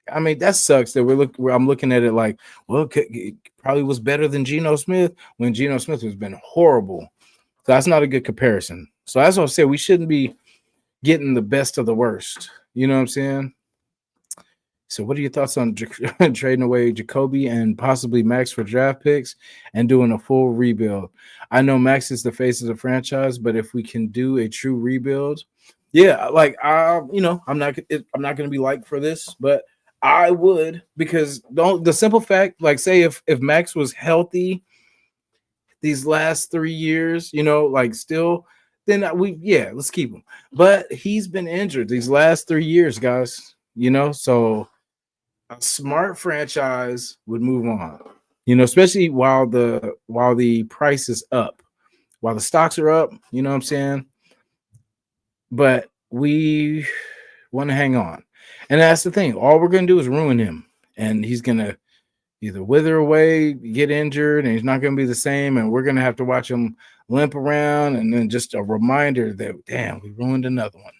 I mean, that sucks that I'm looking at it like, well, it probably was better than Geno Smith when Geno Smith has been horrible. So that's not a good comparison. So that's what I said. We shouldn't be getting the best of the worst. You know what I'm saying? So, what are your thoughts on trading away Jacoby and possibly Max for draft picks and doing a full rebuild? I know Max is the face of the franchise, but if we can do a true rebuild, yeah, like I'm not going to be liked for this, but I would because don't the simple fact, like, say if Max was healthy these last 3 years, like still, then let's keep him. But he's been injured these last 3 years, guys. So a smart franchise would move on. Especially while the price is up, while the stocks are up. You know what I'm saying? But we want to hang on, and that's the thing. All we're gonna do is ruin him, and he's gonna either wither away, get injured, and he's not gonna be the same, and we're gonna have to watch him limp around, and then just a reminder that damn, we ruined another one.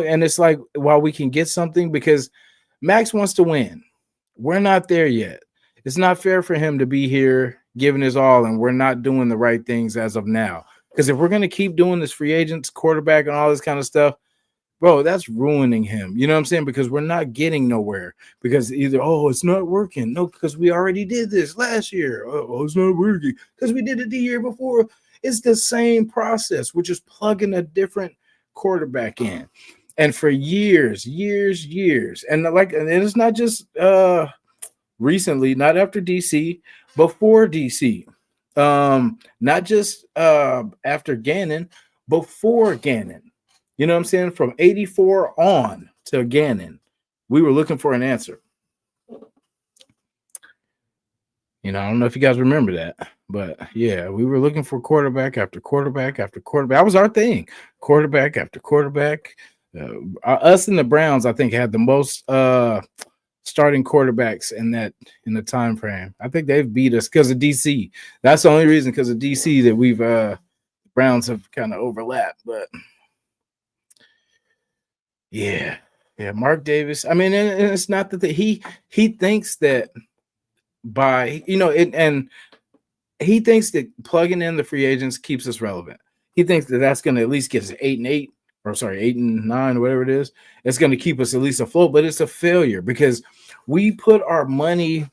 And it's like while we can get something because Max wants to win. We're not there yet. It's not fair for him to be here giving his all, and we're not doing the right things as of now. Because if we're going to keep doing this free agents, quarterback, and all this kind of stuff, bro, that's ruining him. You know what I'm saying? Because we're not getting nowhere. Because either, it's not working. No, because we already did this last year. Oh, it's not working. Because we did it the year before. It's the same process. We're just plugging a different quarterback in. And for years, and it's not just recently, not after DC, before DC, not just after Gannon, before Gannon. You know what I'm saying? From '84 on to Gannon, we were looking for an answer. I don't know if you guys remember that, but yeah, we were looking for quarterback after quarterback after quarterback. That was our thing, quarterback after quarterback. Us and the Browns, I think, had the most starting quarterbacks in the time frame. I think they've beat us because of DC. That's the only reason, because of DC, that we've Browns have kind of overlapped. But yeah, Mark Davis. I mean, and it's not that he thinks that by and he thinks that plugging in the free agents keeps us relevant. He thinks that that's going to at least get us 8-8. Or sorry, 8-9, whatever it is. It's going to keep us at least afloat, but it's a failure because we put our money,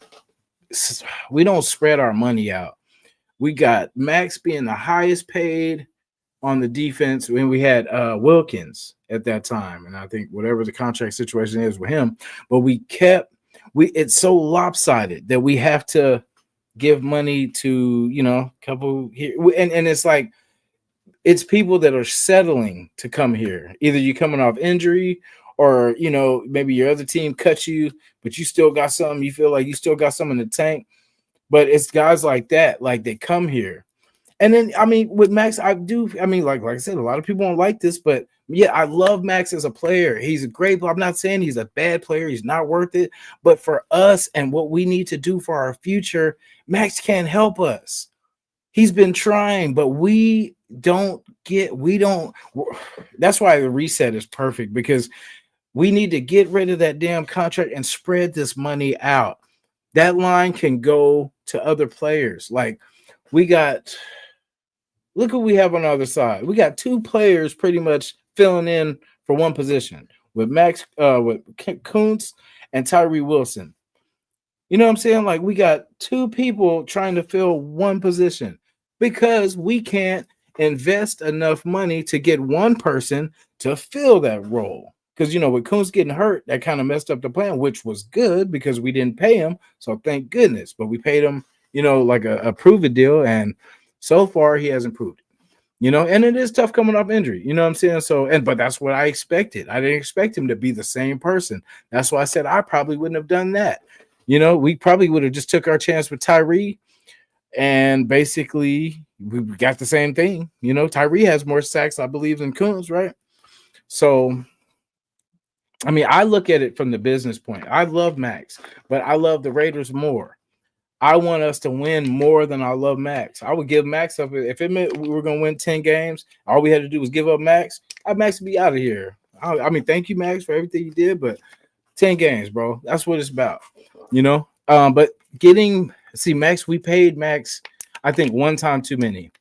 we don't spread our money out. We got Max being the highest paid on the defense when we had Wilkins at that time. And I think whatever the contract situation is with him, but it's so lopsided that we have to give money to, a couple here. And it's like, it's people that are settling to come here. Either you're coming off injury or, maybe your other team cuts you, but you still got something. You feel like you still got something in the tank. But it's guys like that, like they come here. And then, I mean, with Max, like I said, a lot of people don't like this, but yeah, I love Max as a player. He's a great, I'm not saying he's a bad player. He's not worth it. But for us and what we need to do for our future, Max can't help us. He's been trying, but that's why the reset is perfect, because we need to get rid of that damn contract and spread this money out. That line can go to other players. Like look what we have on the other side. We got two players pretty much filling in for one position with with Kuntz and Tyree Wilson. You know what I'm saying? Like, we got two people trying to fill one position because we can't invest enough money to get one person to fill that role. Because, with Kuntz getting hurt, that kind of messed up the plan, which was good because we didn't pay him. So thank goodness. But we paid him, like a prove it deal. And so far, he hasn't proved it. and it is tough coming off injury. You know what I'm saying? So, but that's what I expected. I didn't expect him to be the same person. That's why I said I probably wouldn't have done that. We probably would have just took our chance with Tyree, and basically we got the same thing. Tyree has more sacks, I believe, than Coons, right? So, I mean, I look at it from the business point. I love Max, but I love the Raiders more. I want us to win more than I love Max. I would give Max up if it meant we were going to win 10 games. All we had to do was give up Max. Max would be out of here. I mean, thank you, Max, for everything you did, but 10 games, bro. That's what it's about, But Max, we paid Max, I think, one time too many.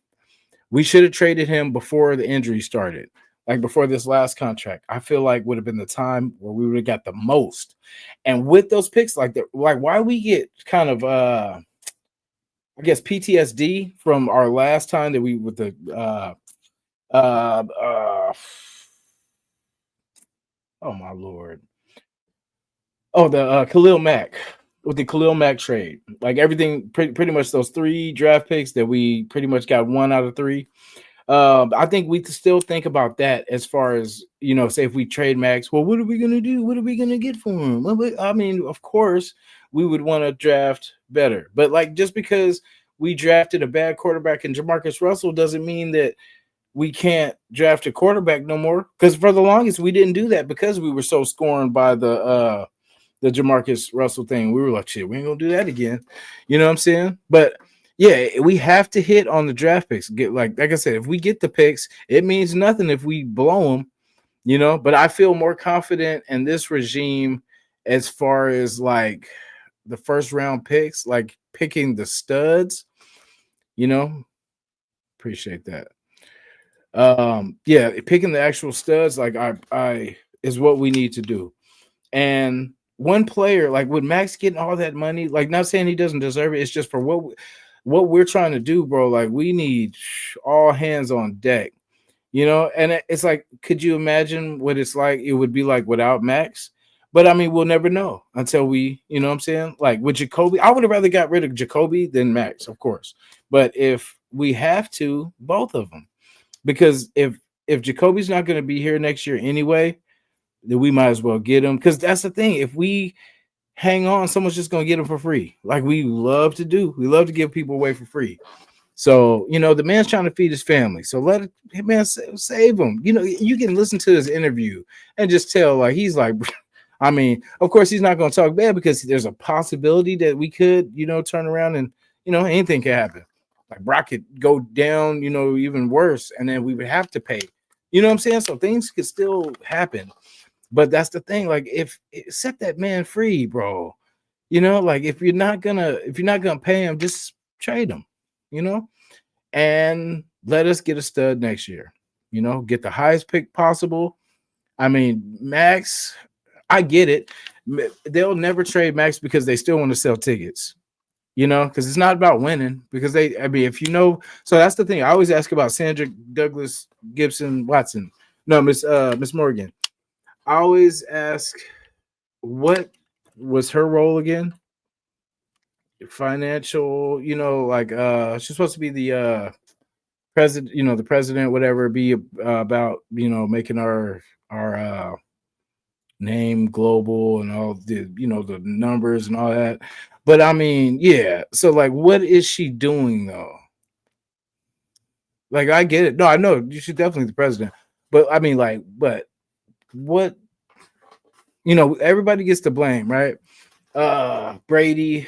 We should have traded him before the injury started, like before this last contract. I feel like would have been the time where we would have got the most. And with those picks, like why we get kind of I guess PTSD from our last time that we with the oh my Lord. Oh, the Khalil Mack, with the Khalil Mack trade. Like everything, pretty much those 3 draft picks that we pretty much got 1 out of 3. I think we still think about that as far as, say if we trade Max, well, what are we going to do? What are we going to get for him? Well, I mean, of course, we would want to draft better. But like just because we drafted a bad quarterback in Jamarcus Russell doesn't mean that we can't draft a quarterback no more. Because for the longest, we didn't do that because we were so scorned by the Jamarcus Russell thing. We were like, shit, we ain't going to do that again. You know what I'm saying? But yeah, we have to hit on the draft picks. Like I said, if we get the picks, it means nothing if we blow them, But I feel more confident in this regime as far as like the first round picks, like picking the studs, Appreciate that. Yeah, picking the actual studs, like I is what we need to do. And one player, like with Max getting all that money, like not saying he doesn't deserve it, it's just for what we're trying to do, bro. Like we need all hands on deck, And it's like, could you imagine what it's like? It would be like without Max. But I mean, we'll never know until we, you know what I'm saying? Like with Jacoby, I would have rather got rid of Jacoby than Max, of course. But if we have to, both of them, because if Jacoby's not going to be here next year anyway, then we might as well get him. Because that's the thing. If we hang on, someone's just going to get him for free. Like we love to do. We love to give people away for free. So, the man's trying to feed his family. So let it, man, save him. You can listen to his interview and just tell, like, he's like, I mean, of course, he's not going to talk bad because there's a possibility that we could, turn around and, anything can happen. Like Brock could go down, even worse. And then we would have to pay. You know what I'm saying? So things could still happen. But that's the thing. Like, set that man free, bro. Like if you're not gonna pay him, just trade him, and let us get a stud next year. Get the highest pick possible. I mean, Max, I get it. They'll never trade Max because they still want to sell tickets. Because it's not about winning. Because if so that's the thing. I always ask about Sandra Douglas Gibson Watson. No, Miss Morgan. I always ask, what was her role again? Financial, like she's supposed to be the president, the president, whatever, be about, making our name global and all the, the numbers and all that. But I mean, yeah. So like, what is she doing though? Like, I get it. No, I know she's definitely the president. But I mean, like, but what, everybody gets to blame, right? Brady,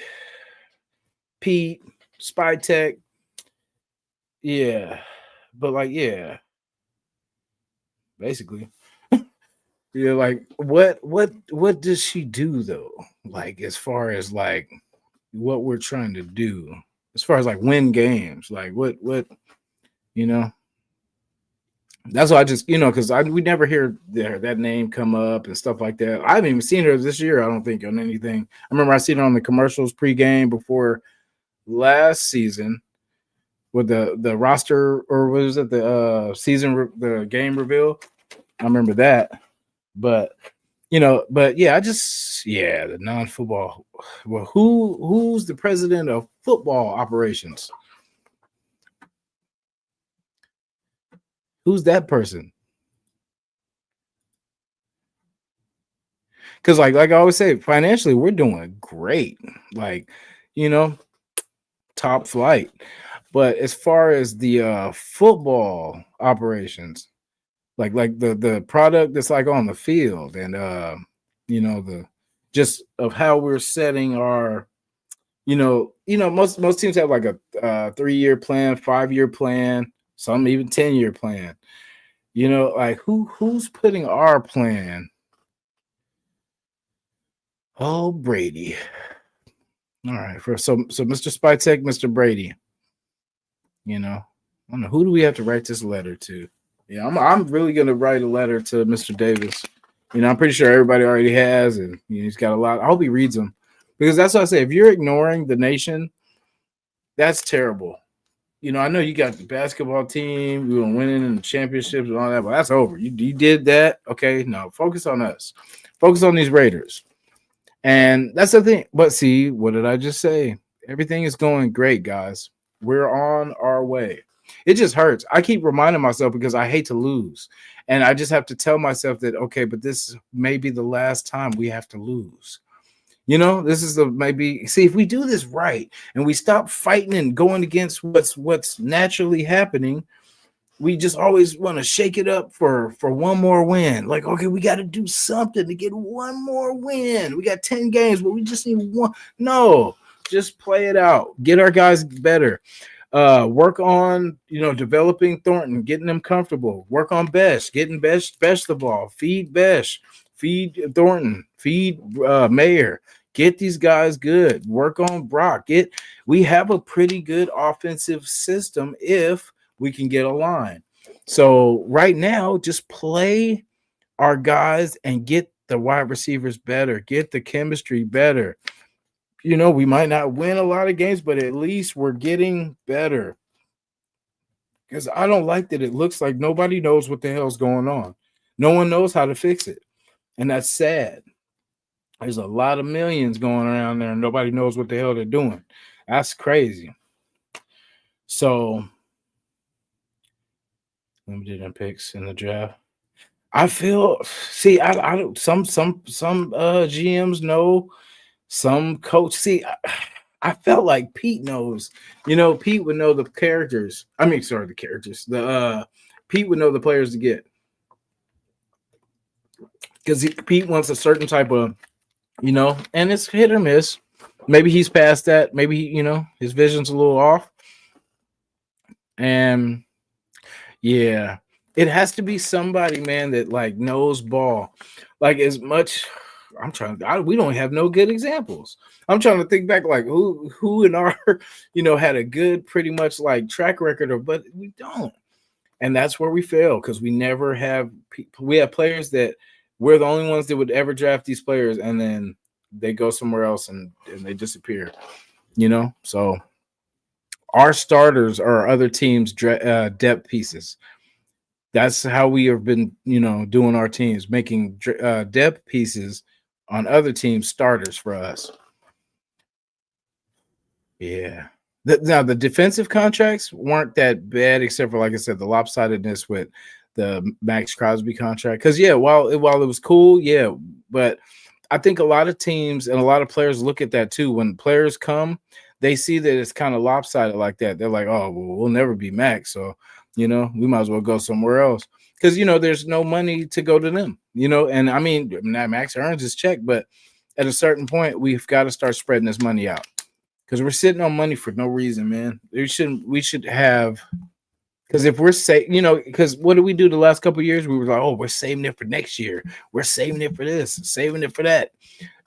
Pete, Spy Tech. Yeah. But like, yeah. Basically. Yeah, like what does she do though? Like as far as like what we're trying to do, as far as like win games, like what that's why I just, because we never hear that name come up and stuff like that. I haven't even seen her this year, I don't think, on anything. I remember I seen her on the commercials pregame before last season with the roster, or what was it, the the game reveal. I remember that. But but yeah, the non-football. Well, who's the president of football operations? Who's that person? Because like I always say, financially, we're doing great. Like, you know, top flight. But as far as the football operations, like the product that's like on the field and the just of how we're setting our most teams have like a 3-year plan, 5-year plan, some even 10-year plan. Like who's putting our plan? Oh, Brady. All right, so Mr. Spytek, Mr. Brady. I don't know, who do we have to write this letter to? Yeah, I'm really gonna write a letter to Mr. Davis. I'm pretty sure everybody already has, and he's got a lot. I hope he reads them because that's what I say. If you're ignoring the nation, that's terrible. I know you got the basketball team, you were winning in the championships and all that, but that's over. You did that. Okay, no, focus on us. Focus on these Raiders. And that's the thing. But see, what did I just say? Everything is going great, guys. We're on our way. It just hurts. I keep reminding myself because I hate to lose. And I just have to tell myself that, okay, but this may be the last time we have to lose. This is the maybe see if we do this right and we stop fighting and going against what's naturally happening. We just always want to shake it up for one more win. Like, okay, we got to do something to get one more win. We got 10 games, but we just need one. No, just play it out. Get our guys better. Work on, developing Thornton, getting them comfortable. Work on Besh, getting Besh the ball. Feed Besh, feed Thornton, feed Mayer. Get these guys good. Work on Brock. We have a pretty good offensive system if we can get a line. So right now, just play our guys and get the wide receivers better. Get the chemistry better. We might not win a lot of games, but at least we're getting better. Because I don't like that it looks like nobody knows what the hell's going on. No one knows how to fix it. And that's sad. There's a lot of millions going around there and nobody knows what the hell they're doing. That's crazy. So, limited in picks in the draft. I feel, see, I don't, some GMs know, some coach. See, I felt like Pete knows. Pete would know the characters. I mean, sorry, the characters. Pete would know the players to get because Pete wants a certain type of, and it's hit or miss. Maybe he's past that. Maybe his vision's a little off. And yeah, it has to be somebody, man, that like knows ball, like as much. We don't have no good examples. I'm trying to think back, like who in our, had a good, pretty much like track record of, but we don't. And that's where we fail because we never have. We have players that we're the only ones that would ever draft these players, and then they go somewhere else and they disappear. So our starters are other teams' depth pieces. That's how we have been, doing our teams, making depth pieces on other teams' starters for us. Yeah. Now, the defensive contracts weren't that bad, except for, like I said, the lopsidedness with the Max Crosby contract. Because, yeah, while it was cool, yeah, but I think a lot of teams and a lot of players look at that too. When players come, they see that it's kind of lopsided like that. They're like, oh, well, we'll never be Max. So, we might as well go somewhere else. Because, there's no money to go to them, and I mean, Max earns his check, but at a certain point, we've got to start spreading this money out because we're sitting on money for no reason, man. We should have, because if we're because what did we do the last couple of years? We were like, oh, we're saving it for next year. We're saving it for this, saving it for that.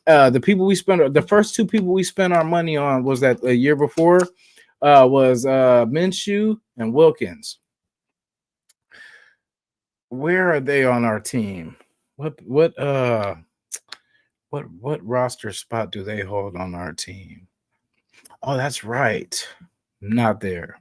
The first 2 people we spent our money on was that a year before was Minshew and Wilkins. Where are they on our team? What roster spot do they hold on our team? Oh, that's right. Not there.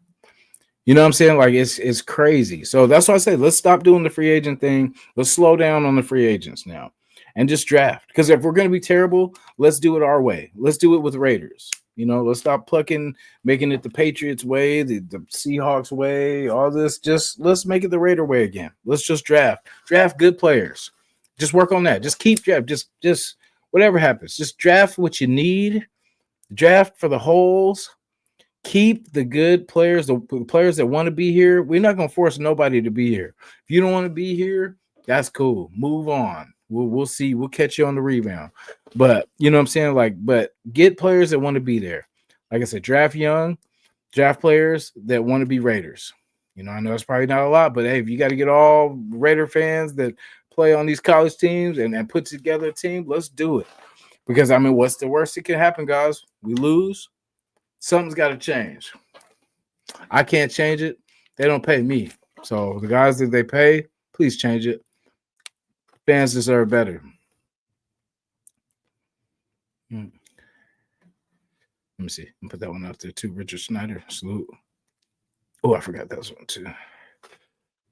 You know what I'm saying? Like it's crazy. So that's why I say let's stop doing the free agent thing. Let's slow down on the free agents now and just draft. Because if we're going to be terrible, let's do it our way. Let's do it with Raiders. Let's stop plucking, making it the Patriots way, the Seahawks way, all this. Just let's make it the Raider way again. Let's just draft good players. Just work on that. Just keep draft. Just whatever happens, just draft what you need. Draft for the holes. Keep the good players, the players that want to be here. We're not gonna force nobody to be here. If you don't want to be here, that's cool. Move on. We'll see. We'll catch you on the rebound. But you know what I'm saying? But get players that want to be there. Like I said, draft young, draft players that want to be Raiders. I know it's probably not a lot, but hey, if you got to get all Raider fans that play on these college teams and put together a team, let's do it. Because I mean, what's the worst that can happen, guys? We lose. Something's got to change. I can't change it. They don't pay me. So the guys that they pay, please change it. Fans deserve better. Let me see. I'll put that one out there too. Richard Snyder. Salute. Oh, I forgot that one too.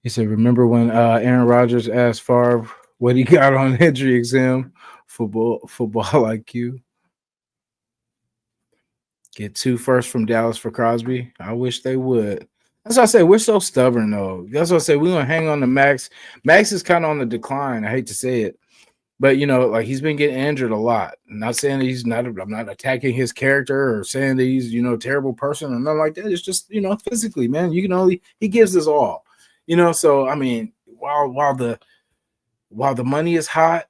He said, remember when Aaron Rodgers asked Favre what he got on injury exam? Football IQ. Get 2 firsts from Dallas for Crosby. I wish they would. That's what I say. We're so stubborn, though. That's what I say. We're going to hang on to Max. Max is kind of on the decline. I hate to say it. But, like he's been getting injured a lot. I'm not saying that he's not – I'm not attacking his character or saying that he's, a terrible person or nothing like that. It's just, physically, man, you can only – he gives us all. So, I mean, while the money is hot,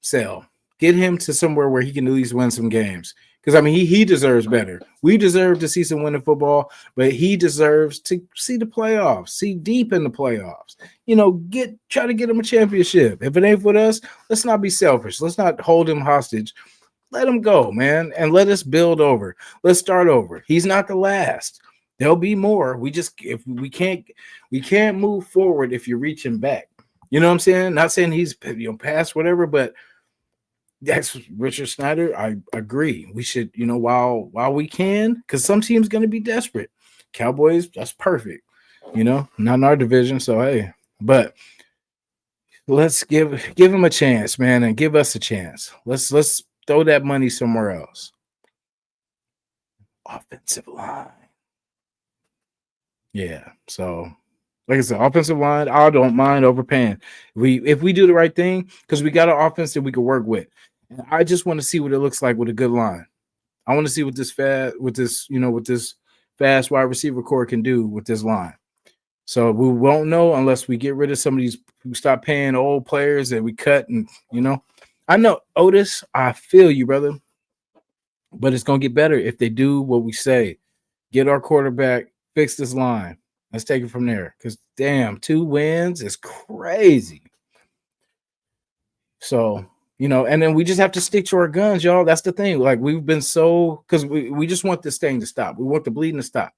sell. Get him to somewhere where he can at least win some games. Because, I mean, he deserves better. We deserve to see some winning football, but he deserves to see the playoffs, see deep in the playoffs. Try to get him a championship. If it ain't with us, let's not be selfish. Let's not hold him hostage. Let him go, man, and let us build over. Let's start over. He's not the last. There'll be more. If we can't move forward if you're reaching back. You know what I'm saying? Not saying he's past whatever, but that's Richard Snyder. I agree. We should, while we can, because some team's going to be desperate. Cowboys, that's perfect. Not in our division, so hey. But let's give him a chance, man, and give us a chance. Let's throw that money somewhere else. Offensive line. Yeah. So, like I said, offensive line, I don't mind overpaying. If we do the right thing, because we got an offense that we can work with. And I just want to see what it looks like with a good line. I want to see what this fast wide receiver core can do with this line. So we won't know unless we get rid of some of these who stop paying old players that we cut. And I know Otis, I feel you, brother. But it's gonna get better if they do what we say. Get our quarterback, fix this line. Let's take it from there. Because damn, 2 wins is crazy. So, and then we just have to stick to our guns, y'all. That's the thing. Like we've been because we just want this thing to stop. We want the bleeding to stop.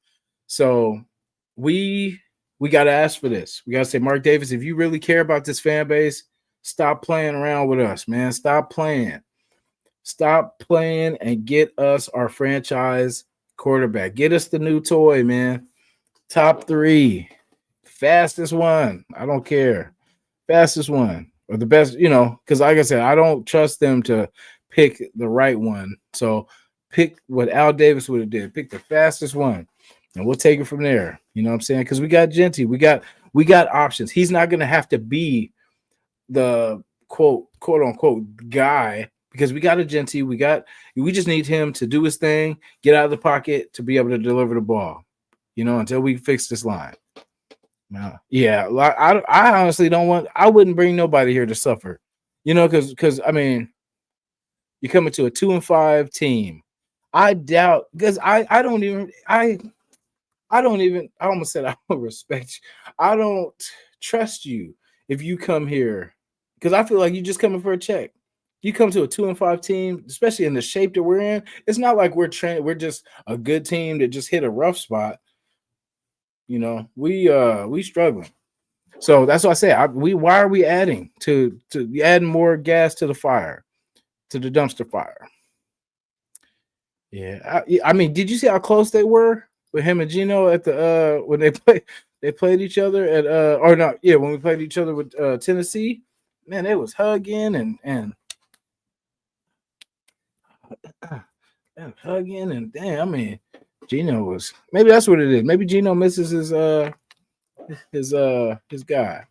So we got to ask for this. We got to say, Mark Davis, if you really care about this fan base, stop playing around with us, man. Stop playing. Stop playing and get us our franchise quarterback. Get us the new toy, man. Top 3. Fastest one. I don't care. Fastest one. Or the best, because like I said, I don't trust them to pick the right one. So pick what Al Davis would have did. Pick the fastest one. And we'll take it from there. You know what I'm saying? Because we got Genty. We got options. He's not going to have to be the quote unquote guy because we got a Genty. We just need him to do his thing, get out of the pocket to be able to deliver the ball, until we fix this line. Yeah, I honestly I wouldn't bring nobody here to suffer, because I mean, you're coming to a 2-5 team. I doubt because I almost said I don't respect you. I don't trust you if you come here because I feel like you're just coming for a check. You come to a 2-5 team, especially in the shape that we're in. It's not like we're just a good team that just hit a rough spot. We struggling. So that's what I say. Why are we adding to adding more gas to the fire, to the dumpster fire? Yeah, I mean, did you see how close they were with him and Gino at the when they played each other at or not? Yeah, when we played each other with Tennessee, man, they was hugging and and hugging and damn. I mean, Gino was maybe that's what it is. Maybe Gino misses his guy.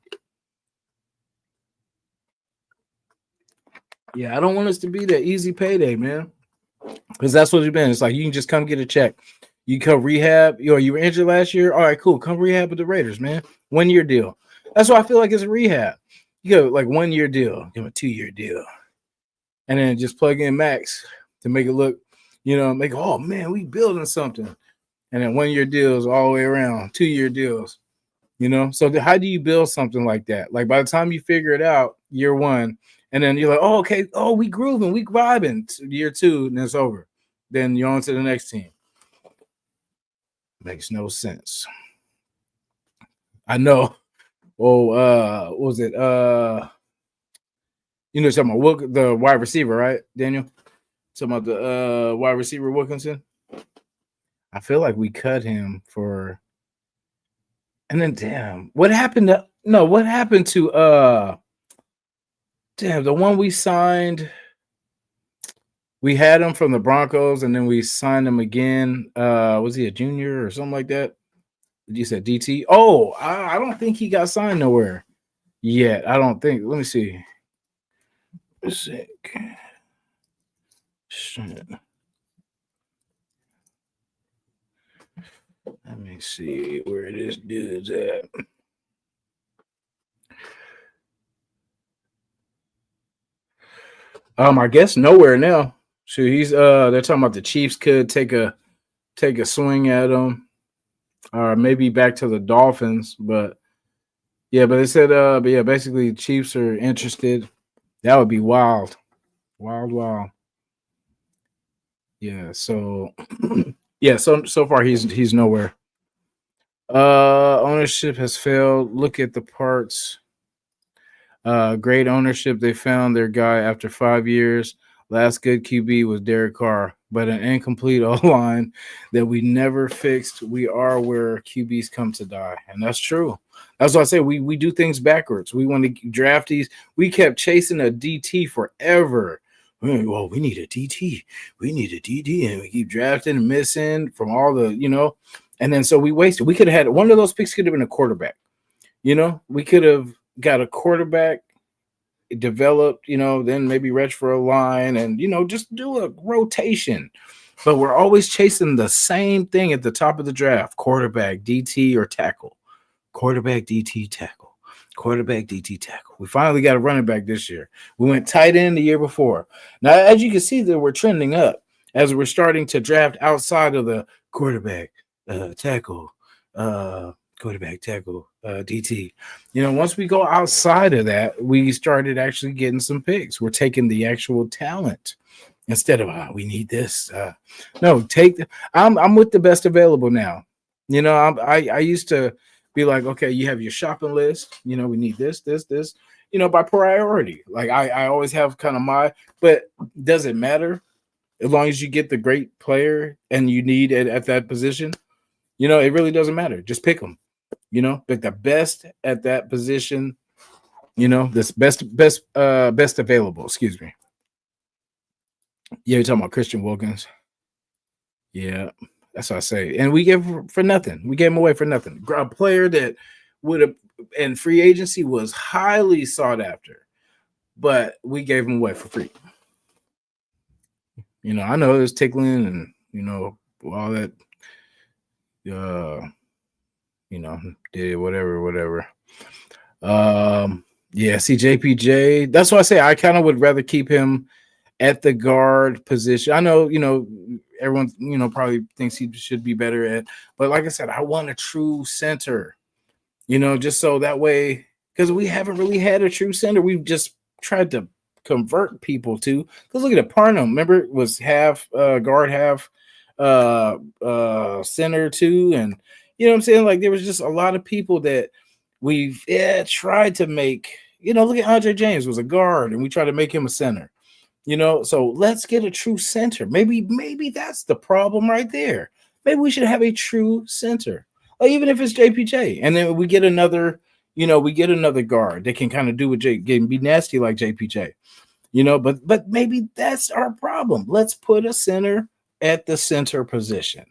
Yeah, I don't want us to be that easy payday, man. Because that's what it's been. It's like you can just come get a check. You come rehab. You were injured last year. All right, cool. Come rehab with the Raiders, man. 1 year deal. That's why I feel like it's a rehab. You go like 1 year deal, give him a 2 year deal, and then just plug in Max to make it look, oh man, we building something. And then 1 year deals all the way around, 2 year deals. So how do you build something like that? Like by the time you figure it out, year one, and then you're like, oh, okay, oh, we grooving, we vibing. Year two, and it's over. Then you're on to the next team. Makes no sense. I know. Oh, what was it? Talking about the wide receiver, right, Daniel? Talking about the wide receiver Wilkinson. I feel like we cut him for. And then, damn, what happened to the one we signed? We had him from the Broncos, and then we signed him again. Was he a junior or something like that? You said DT? Oh, I don't think he got signed nowhere yet. I don't think. Let me see. Sick. Shit. Let me see where this dude's at. I guess nowhere now. So he's they're talking about the Chiefs could take a swing at him, or maybe back to the Dolphins. But yeah, but they said basically Chiefs are interested. That would be wild. Wild. Yeah, so yeah, so far he's nowhere. Ownership has failed. Look at the parts. Great ownership. They found their guy after 5 years. Last good QB was Derek Carr, but an incomplete O-line that we never fixed. We are where QBs come to die, and that's true. That's why I say we do things backwards. We want to draft these. We kept chasing a DT forever. Well, we need a DT. We need a DT, and we keep drafting and missing from all the, and then so we wasted. We could have had one of those picks. Could have been a quarterback. We could have got a quarterback developed, then maybe reach for a line and, just do a rotation. But we're always chasing the same thing at the top of the draft: quarterback, DT, or tackle. Quarterback, DT, tackle. Quarterback, DT, tackle. We finally got a running back this year. We went tight end the year before. Now, as you can see, that we're trending up as we're starting to draft outside of the quarterback, tackle, quarterback, tackle, DT. Once we go outside of that, we started actually getting some picks. We're taking the actual talent instead of we need this. No, I'm with the best available now. I used to be like, okay, you have your shopping list. We need this, by priority. Like I always have kind of but does it matter as long as you get the great player and you need it at that position? It really doesn't matter. Just pick them. But the best at that position, this best available. Excuse me. Yeah, you're talking about Christian Wilkins. Yeah, that's what I say. And we gave for nothing. We gave him away for nothing. A player that would have, and free agency was highly sought after, but we gave him away for free. I know it was tickling and all that. Did whatever. Yeah, see JPJ. That's why I say I kind of would rather keep him at the guard position. I know, everyone, probably thinks he should be better at, but like I said, I want a true center, just so that way, because we haven't really had a true center. We've just tried to convert people to, because look at it, Parnham, remember, it was half guard, half center too, and what I'm saying, like there was just a lot of people that we've tried to make. Look at Andre James was a guard, and we tried to make him a center. So let's get a true center. Maybe that's the problem right there. Maybe we should have a true center, or even if it's JPJ, and then we get another guard that can kind of do what can be nasty like JPJ. But maybe that's our problem. Let's put a center at the center position.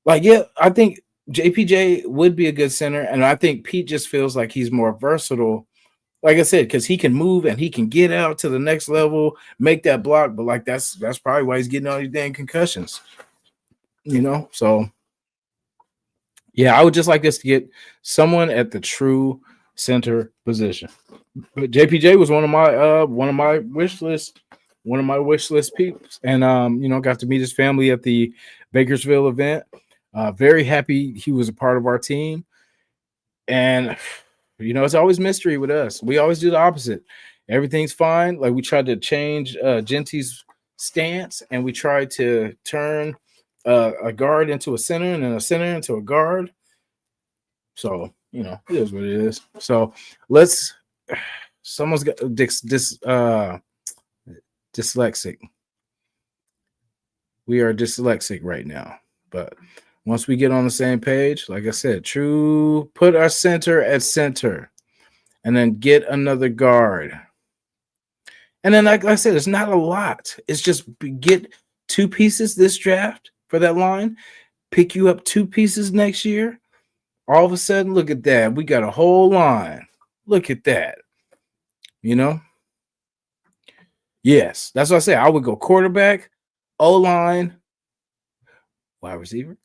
Like, yeah, I think JPJ would be a good center, and I think Pete just feels like he's more versatile. Like I said, because he can move and he can get out to the next level, make that block. But like that's probably why he's getting all these dang concussions. So yeah, I would just like us to get someone at the true center position. But JPJ was one of my wish list peeps, and got to meet his family at the Bakersville event. Very happy he was a part of our team, and it's always mystery with us. We always do the opposite. Everything's fine. Like, we tried to change Genty's stance, and we tried to turn a guard into a center, and then a center into a guard. So it is what it is. So let's. Someone's got dyslexic. We are dyslexic right now, but once we get on the same page, like I said, put our center at center, and then get another guard. And then, like I said, it's not a lot. It's just get 2 pieces this draft for that line, pick you up 2 pieces next year. All of a sudden, look at that. We got a whole line. Look at that. Yes, that's what I say. I would go quarterback, O-line, wide receiver,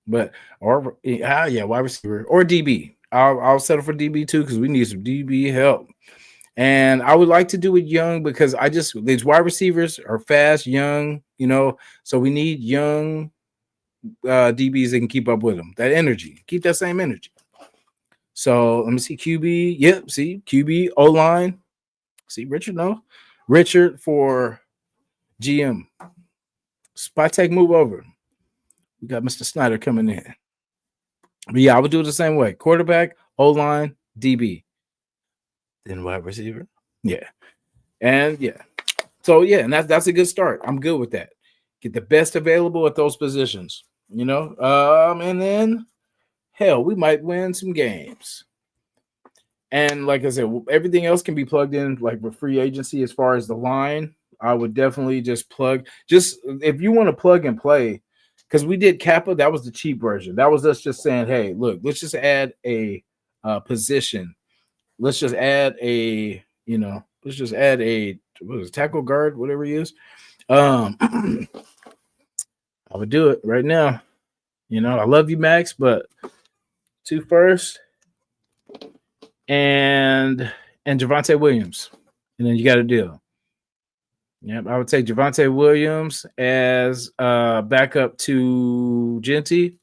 wide receiver or DB. I'll settle for DB too, because we need some DB help. And I would like to do it young, because these wide receivers are fast, young, so we need young DBs that can keep up with them. That energy, keep that same energy. So let me see, QB. Yep, see, QB, O-line. See, Richard for GM. Spytech, move over. We got Mr. Snyder coming in. But yeah, I would do it the same way. Quarterback, O-line, DB. Then wide receiver. Yeah. And yeah. So yeah, and that's a good start. I'm good with that. Get the best available at those positions. And then hell, we might win some games. And like I said, everything else can be plugged in, like with free agency. As far as the line, I would definitely just if you want to plug and play, because we did Kappa, that was the cheap version. That was us just saying, hey, look, let's just add a position. Let's just add a tackle guard, whatever he is. I would do it right now. I love you, Max, but 2 first. And Javonte Williams, and then you got a deal. Yep, I would take Javonte Williams as backup to Genty.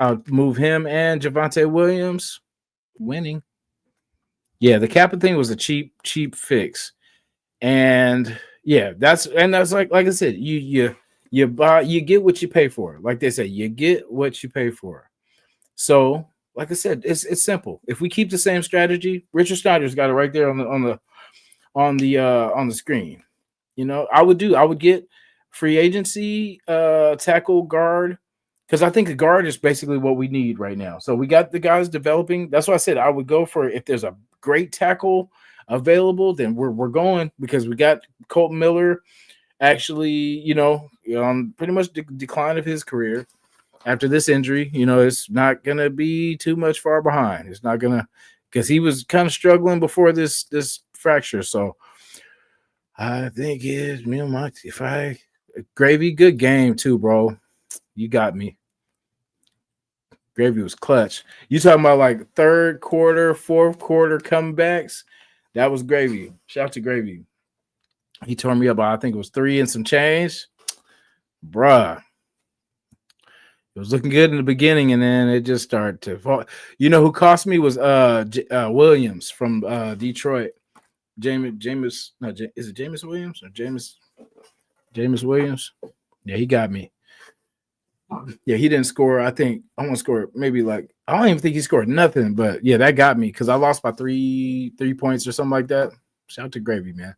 I'll move him and Javonte Williams. Winning. Yeah, the Kappa thing was a cheap fix, and yeah, that's like I said, you get what you pay for. Like they say, you get what you pay for. So, like I said, it's simple. If we keep the same strategy, Richard Snyder's got it right there on the screen. I would get free agency tackle guard, because I think a guard is basically what we need right now. So we got the guys developing. That's why I said I would go for, if there's a great tackle available, then we're going, because we got Colton Miller actually, pretty much decline of his career. After this injury, it's not going to be too much far behind. It's not going to, because he was kind of struggling before this fracture. So I think Gravy, good game too, bro. You got me. Gravy was clutch. You talking about like third quarter, fourth quarter comebacks? That was Gravy. Shout out to Gravy. He tore me up by, I think it was 3 and some change. Bruh. It was looking good in the beginning, and then it just started to fall. Who cost me was Williams from Detroit. Is it Jameis Williams or Jameis Williams? Yeah, he got me. Yeah, he didn't score. I think I want to score maybe I don't even think he scored nothing, but yeah, that got me, because I lost by three points or something like that. Shout out to Gravy, man.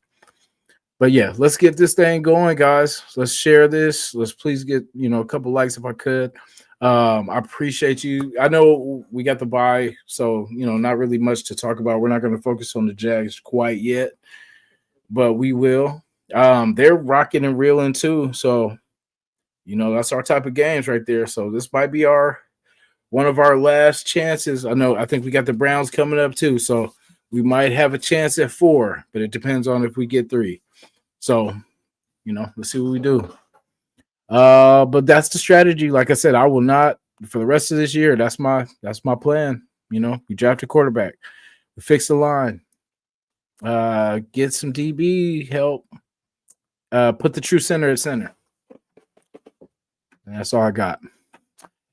But yeah, let's get this thing going, guys. Let's share this. Let's please get, a couple likes if I could. I appreciate you. I know we got the bye, so, not really much to talk about. We're not going to focus on the Jags quite yet, but we will. They're rocking and reeling too. So, That's our type of games right there. So this might be our one of our last chances. I think we got the Browns coming up too. So we might have a chance at 4, but it depends on if we get 3. So, let's see what we do. But that's the strategy. Like I said, I will not for the rest of this year. That's my plan. We draft a quarterback, we fix the line, get some DB help, put the true center at center. And that's all I got.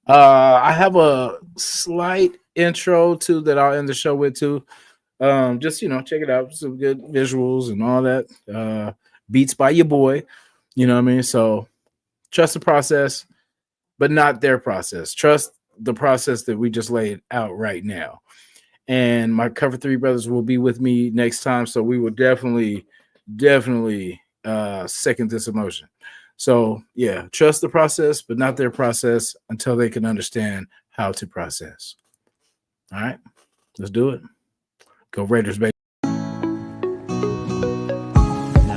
I have a slight intro too that I'll end the show with too. Just check it out. Some good visuals and all that. Beats by your boy. You know what I mean? So trust the process, but not their process. Trust the process that we just laid out right now. And my Cover 3 brothers will be with me next time. So we will definitely second this emotion. So yeah, trust the process, but not their process until they can understand how to process. All right, let's do it. Go Raiders, baby. Now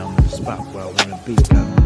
I'm in the spot where I want to be.